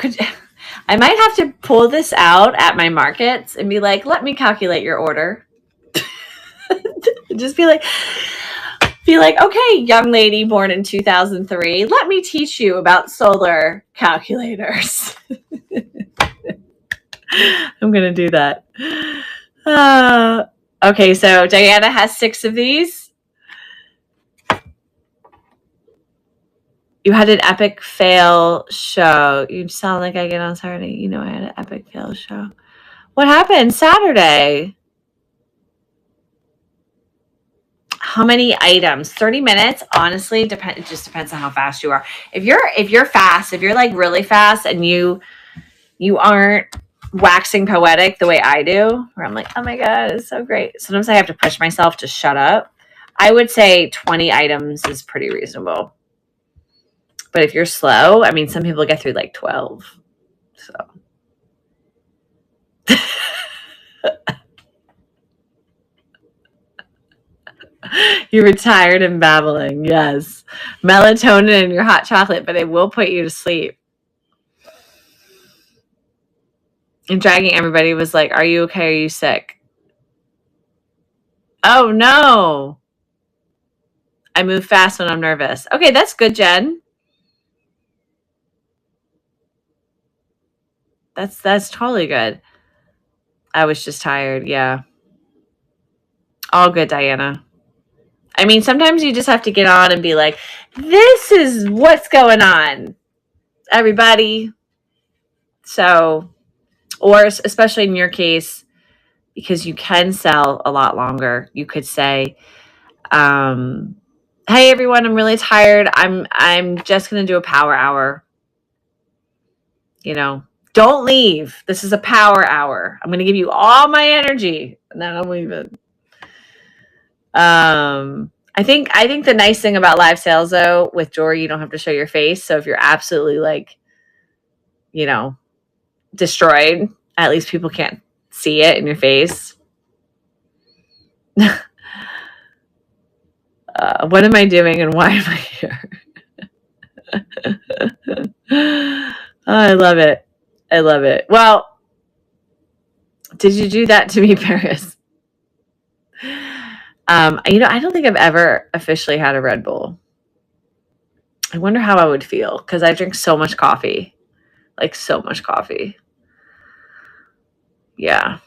I might have to pull this out at my markets and be like, let me calculate your order. Just be like, okay, young lady born in 2003, let me teach you about solar calculators. I'm going to do that. Okay, so Diana has 6 of these. You had an epic fail show. You sound like I get on Saturday. You know I had an epic fail show. What happened Saturday? How many items? 30 minutes? Honestly, it just depends on how fast you are. If you're fast, if you're like really fast and you aren't waxing poetic the way I do, where I'm like, oh my God, it's so great. Sometimes I have to push myself to shut up. I would say 20 items is pretty reasonable. But if you're slow, I mean, some people get through like 12. So. You're retired and babbling. Yes. Melatonin and your hot chocolate, but it will put you to sleep. And dragging everybody was like, are you okay? Are you sick? Oh, no. I move fast when I'm nervous. Okay, that's good, Jen. That's totally good. I was just tired. Yeah. All good, Diana. I mean, sometimes you just have to get on and be like, this is what's going on, everybody. So, or especially in your case, because you can sell a lot longer, you could say, Hey everyone, I'm really tired. I'm just gonna do a power hour. You know, don't leave. This is a power hour. I'm gonna give you all my energy, and then I'm leaving. I think the nice thing about live sales though, with jewelry, you don't have to show your face. So if you're absolutely like, you know, destroyed, at least people can't see it in your face. What am I doing and why am I here? Oh, I love it. I love it. Well, did you do that to me, Paris? I don't think I've ever officially had a Red Bull. I wonder how I would feel because I drink so much coffee. Like so much coffee. Yeah.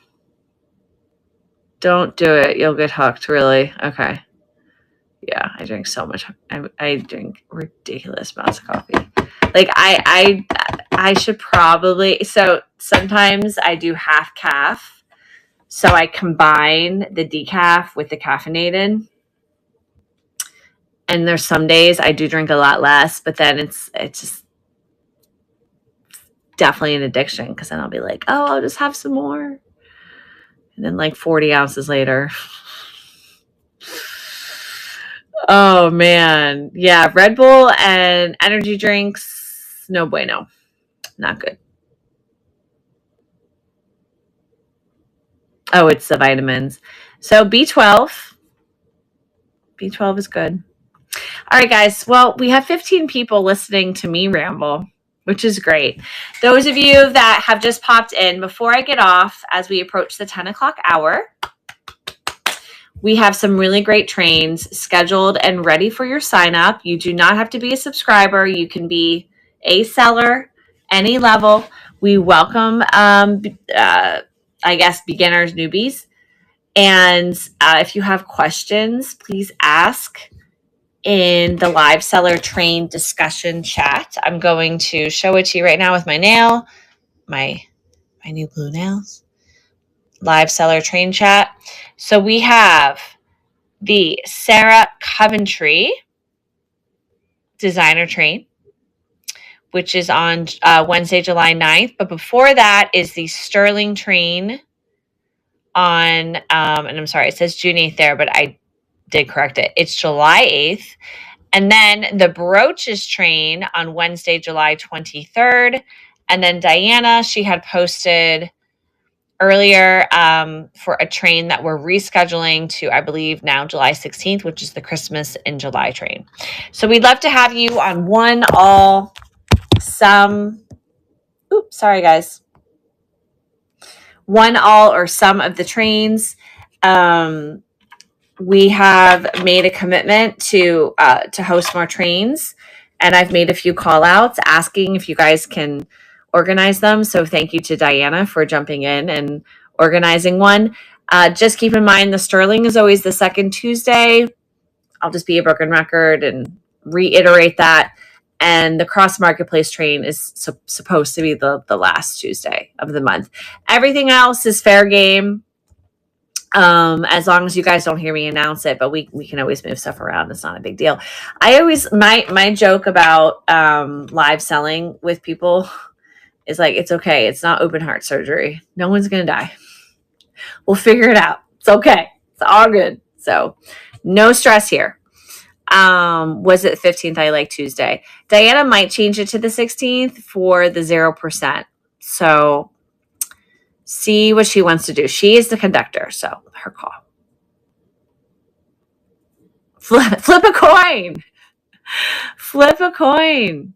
Don't do it. You'll get hooked, really. Okay. Yeah, I drink so much. I drink ridiculous amounts of coffee. Like I should probably. So sometimes I do half calf. So I combine the decaf with the caffeinated. And there's some days I do drink a lot less, but then it's just definitely an addiction because then I'll be like, oh, I'll just have some more. And then like 40 ounces later. Oh man. Yeah, Red Bull and energy drinks, no bueno. Not good. Oh, it's the vitamins. So B12. B12 is good. All right, guys. Well, we have 15 people listening to me ramble, which is great. Those of you that have just popped in, before I get off, as we approach the 10 o'clock hour, we have some really great trains scheduled and ready for your sign up. You do not have to be a subscriber. You can be a seller, any level. We welcome, I guess, beginners, newbies. And if you have questions, please ask in the live seller train discussion chat. I'm going to show it to you right now with my nail, my new blue nails. Live seller train chat. So we have the Sarah Coventry designer train, which is on Wednesday, July 9th. But before that is the Sterling train on, and I'm sorry, it says June 8th there, but I did correct it. It's July 8th. And then the Brooches train on Wednesday, July 23rd. And then Diana, she had posted earlier for a train that we're rescheduling to, I believe, now July 16th, which is the Christmas in July train. So we'd love to have you on one, all, some. Oops, sorry, guys. One, all, or some of the trains. We have made a commitment to host more trains, and I've made a few call outs asking if you guys can organize them. So thank you to Diana for jumping in and organizing one. Just keep in mind the Sterling is always the second Tuesday. I'll just be a broken record and reiterate that. And the Cross Marketplace train is supposed to be the last Tuesday of the month. Everything else is fair game. As long as you guys don't hear me announce it, but we can always move stuff around. It's not a big deal. I always, my joke about live selling with people is like, it's okay. It's not open heart surgery. No one's going to die. We'll figure it out. It's okay. It's all good. So no stress here. Was it 15th? I like Tuesday. Diana might change it to the 16th for the 0%. So see what she wants to do. She is the conductor, so her call. Flip a coin. Flip a coin.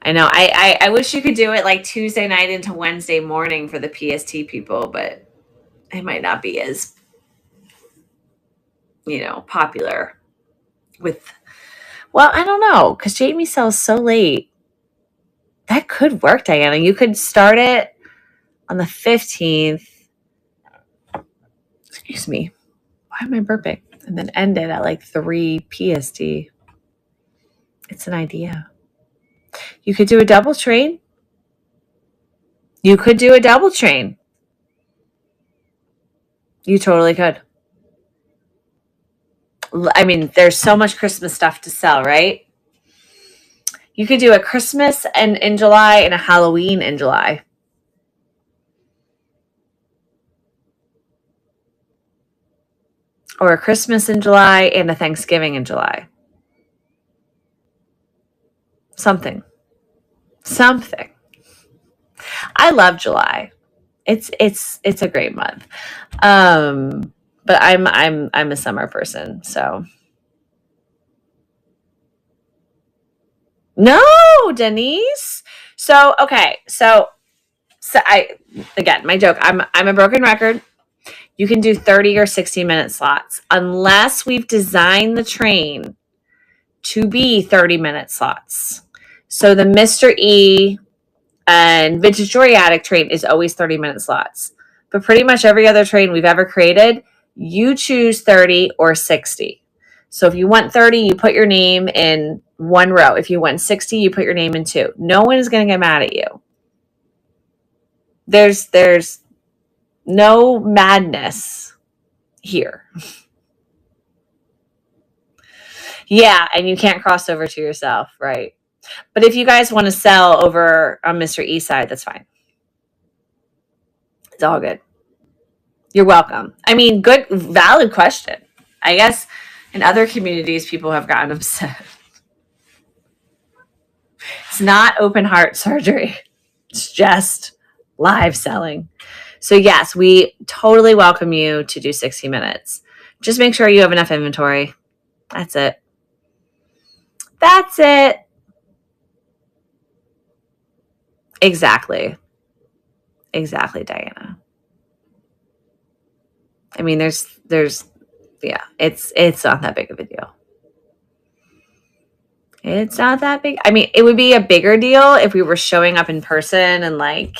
I know. I wish you could do it like Tuesday night into Wednesday morning for the PST people, but it might not be as, popular with, well, I don't know, because Jamie sells so late. That could work, Diana. You could start it on the 15th. Excuse me. Why am I burping? And then end it at like 3 PST. It's an idea. You could do a double train. You could do a double train. You totally could. I mean, there's so much Christmas stuff to sell, right? You could do a Christmas and in July and a Halloween in July. Or a Christmas in July and a Thanksgiving in July. Something. I love July. It's a great month. But I'm a summer person, so. No, Denise. So, okay. So again, my joke, I'm a broken record. You can do 30 or 60-minute slots unless we've designed the train to be 30-minute slots. So the Mr. E and Vintage Jewelry Attic train is always 30-minute slots. But pretty much every other train we've ever created, you choose 30 or 60. So if you want 30, you put your name in one row. If you want 60, you put your name in two. No one is going to get mad at you. There's no madness here. Yeah, and you can't cross over to yourself, right? But if you guys want to sell over on Mr. E side, that's fine. It's all good. You're welcome. I mean, good, valid question. I guess in other communities, people have gotten upset. It's not open heart surgery. It's just live selling. So yes, we totally welcome you to do 60 minutes. Just make sure you have enough inventory. That's it. That's it. Exactly, Diana. I mean, yeah, it's not that big of a deal. It's not that big. I mean, it would be a bigger deal if we were showing up in person and like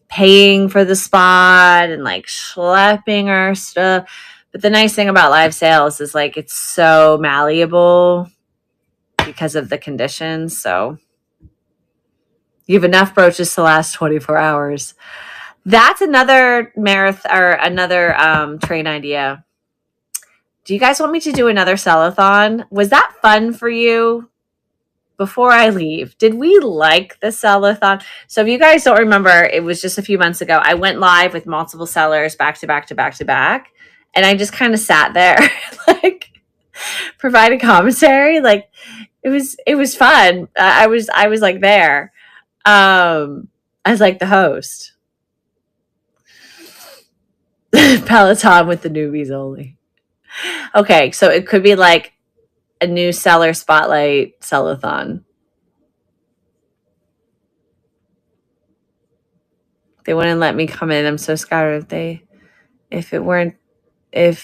paying for the spot and like schlepping our stuff. But the nice thing about live sales is like it's so malleable because of the conditions. So you have enough brooches to last 24 hours. That's another marathon or another train idea. Do you guys want me to do another sell-a-thon? Was that fun for you? Before I leave, did we like the sell-a-thon? So if you guys don't remember, it was just a few months ago. I went live with multiple sellers back to back to back to back. And I just kind of sat there, like provided commentary. Like it was fun. I was like there. I was like the host. Peloton with the newbies only. Okay, so it could be like a new seller spotlight sell-a-thon. They wouldn't let me come in. I'm so scared if they weren't really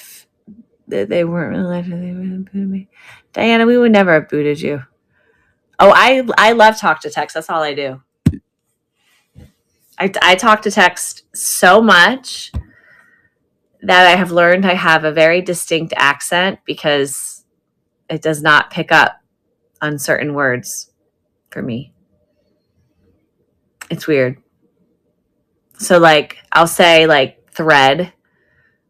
letting, they wouldn't boot me. Diana, we would never have booted you. Oh, I love talk to text. That's all I do. I talk to text so much that I have learned I have a very distinct accent because it does not pick up on certain words for me. It's weird. So like I'll say like thread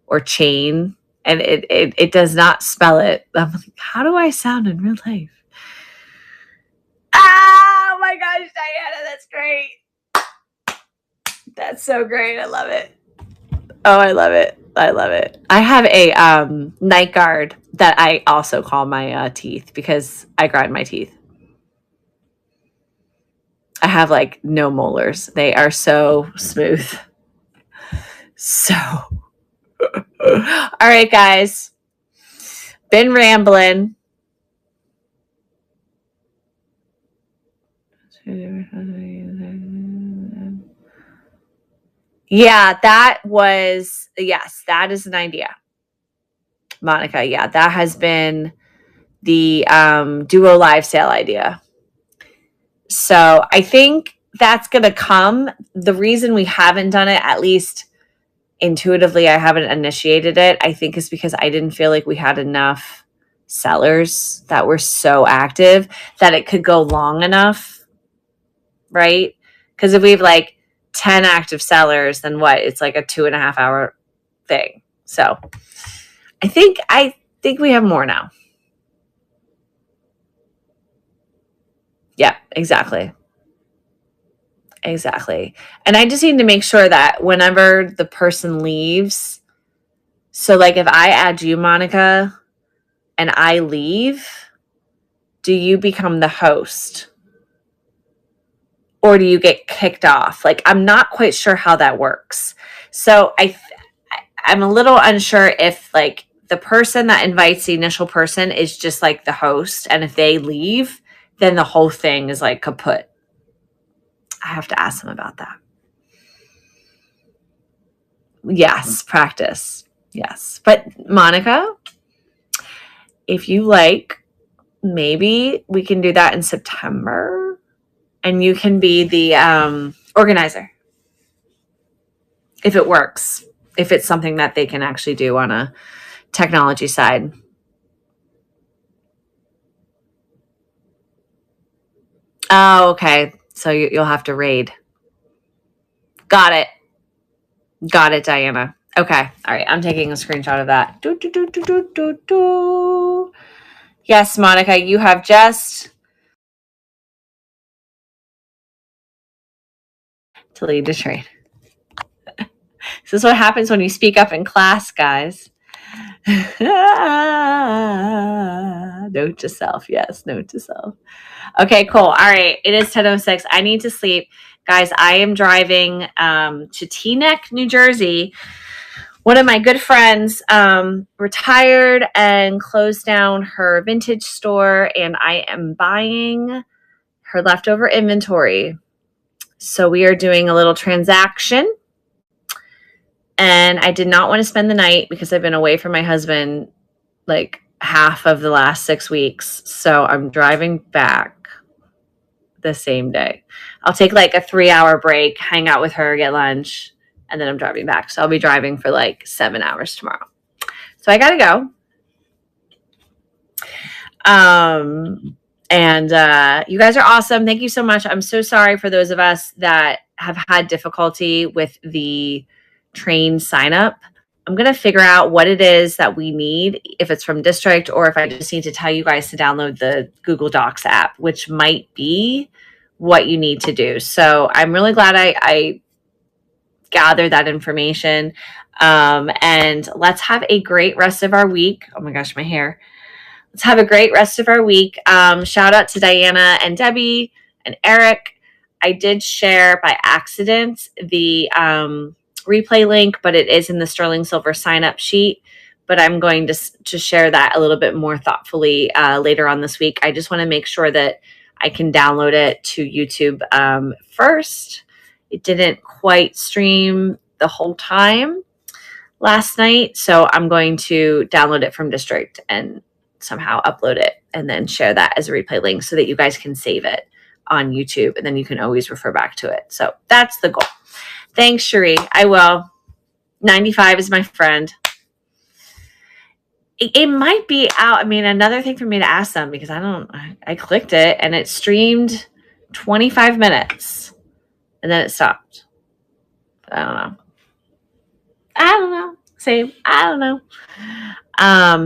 or chain and it does not spell it. I'm like, how do I sound in real life? Oh my gosh, Diana, that's great. That's so great. I love it. Oh, I love it. I have a night guard that I also call my teeth because I grind my teeth. I have like no molars. They are so smooth. So, all right, guys. Been rambling. Yeah, that is an idea. Monica, yeah, that has been the duo live sale idea. So I think that's going to come. The reason we haven't done it, at least intuitively, I haven't initiated it, I think is because I didn't feel like we had enough sellers that were so active that it could go long enough, right? Because if we have like 10 active sellers, then what? It's like a 2.5 hour thing. So I think we have more now. Yeah, exactly. Exactly. And I just need to make sure that whenever the person leaves, so like if I add you, Monica, and I leave, do you become the host? Or do you get kicked off? Like, I'm not quite sure how that works. So I'm a little unsure if like the person that invites the initial person is just like the host. And if they leave, then the whole thing is like kaput. I have to ask them about that. Yes, practice. Yes. But Monica, if you like, maybe we can do that in September and you can be the organizer. If it works, if it's something that they can actually do on a technology side. Oh, okay. So you'll have to raid. Got it. Got it, Diana. Okay. All right. I'm taking a screenshot of that. Yes, Monica, you have just to lead the train. This is what happens when you speak up in class, guys. Note to self. Yes, note to self. Okay, cool. All right. It is 10:06. I need to sleep. Guys, I am driving to Teaneck, New Jersey. One of my good friends retired and closed down her vintage store, and I am buying her leftover inventory. So we are doing a little transaction. And I did not want to spend the night because I've been away from my husband like half of the last 6 weeks. So I'm driving back the same day. I'll take like a 3-hour break, hang out with her, get lunch, and then I'm driving back. So I'll be driving for like 7 hours tomorrow. So I got to go. And you guys are awesome. Thank you so much. I'm so sorry for those of us that have had difficulty with the train sign up. I'm going to figure out what it is that we need, if it's from district or if I just need to tell you guys to download the Google Docs app, which might be what you need to do. So I'm really glad I gathered that information. And let's have a great rest of our week. Oh my gosh, my hair. Let's have a great rest of our week. Shout out to Diana and Debbie and Eric. I did share by accident the replay link, but it is in the Sterling Silver sign up sheet. But I'm going to share that a little bit more thoughtfully later on this week. I just want to make sure that I can download it to YouTube first. It didn't quite stream the whole time last night, so I'm going to download it from district and somehow upload it and then share that as a replay link so that you guys can save it on YouTube and then you can always refer back to it. So that's the goal. Thanks, Cherie. I will. 95 is my friend. It might be out. I mean, another thing for me to ask them because I clicked it and it streamed 25 minutes and then it stopped. I don't know. Same. I don't know.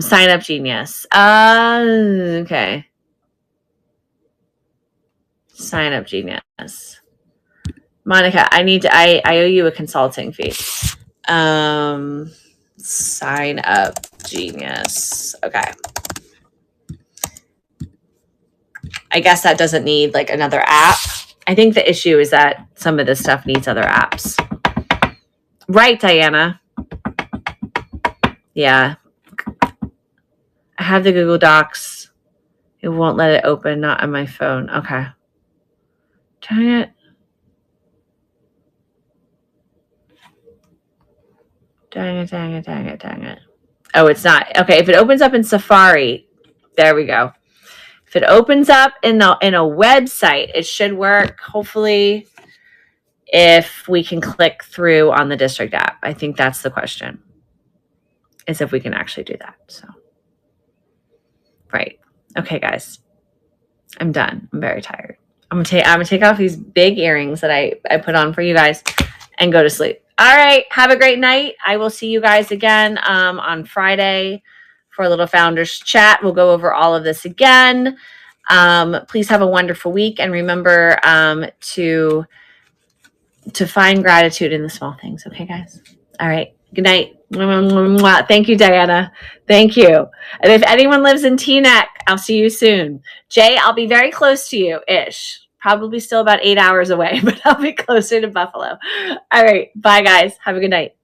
Sign up genius. Okay. Sign up genius. Monica, I owe you a consulting fee. Sign up genius. Okay. I guess that doesn't need like another app. I think the issue is that some of this stuff needs other apps. Right, Diana? Yeah. I have the Google Docs. It won't let it open, not on my phone. Okay. Dang it. Dang it. Oh, it's not. Okay, if it opens up in Safari, there we go. If it opens up in a website, it should work. Hopefully, if we can click through on the district app. I think that's the question, is if we can actually do that. So, right. Okay, guys. I'm done. I'm very tired. I'm gonna take off these big earrings that I put on for you guys and go to sleep. All right. Have a great night. I will see you guys again on Friday for a little founders chat. We'll go over all of this again. Please have a wonderful week, and remember to find gratitude in the small things. Okay, guys. All right. Good night. Thank you, Diana. Thank you. And if anyone lives in Teaneck, I'll see you soon. Jay, I'll be very close to you-ish. Probably still about 8 hours away, but I'll be closer to Buffalo. All right. Bye, guys. Have a good night.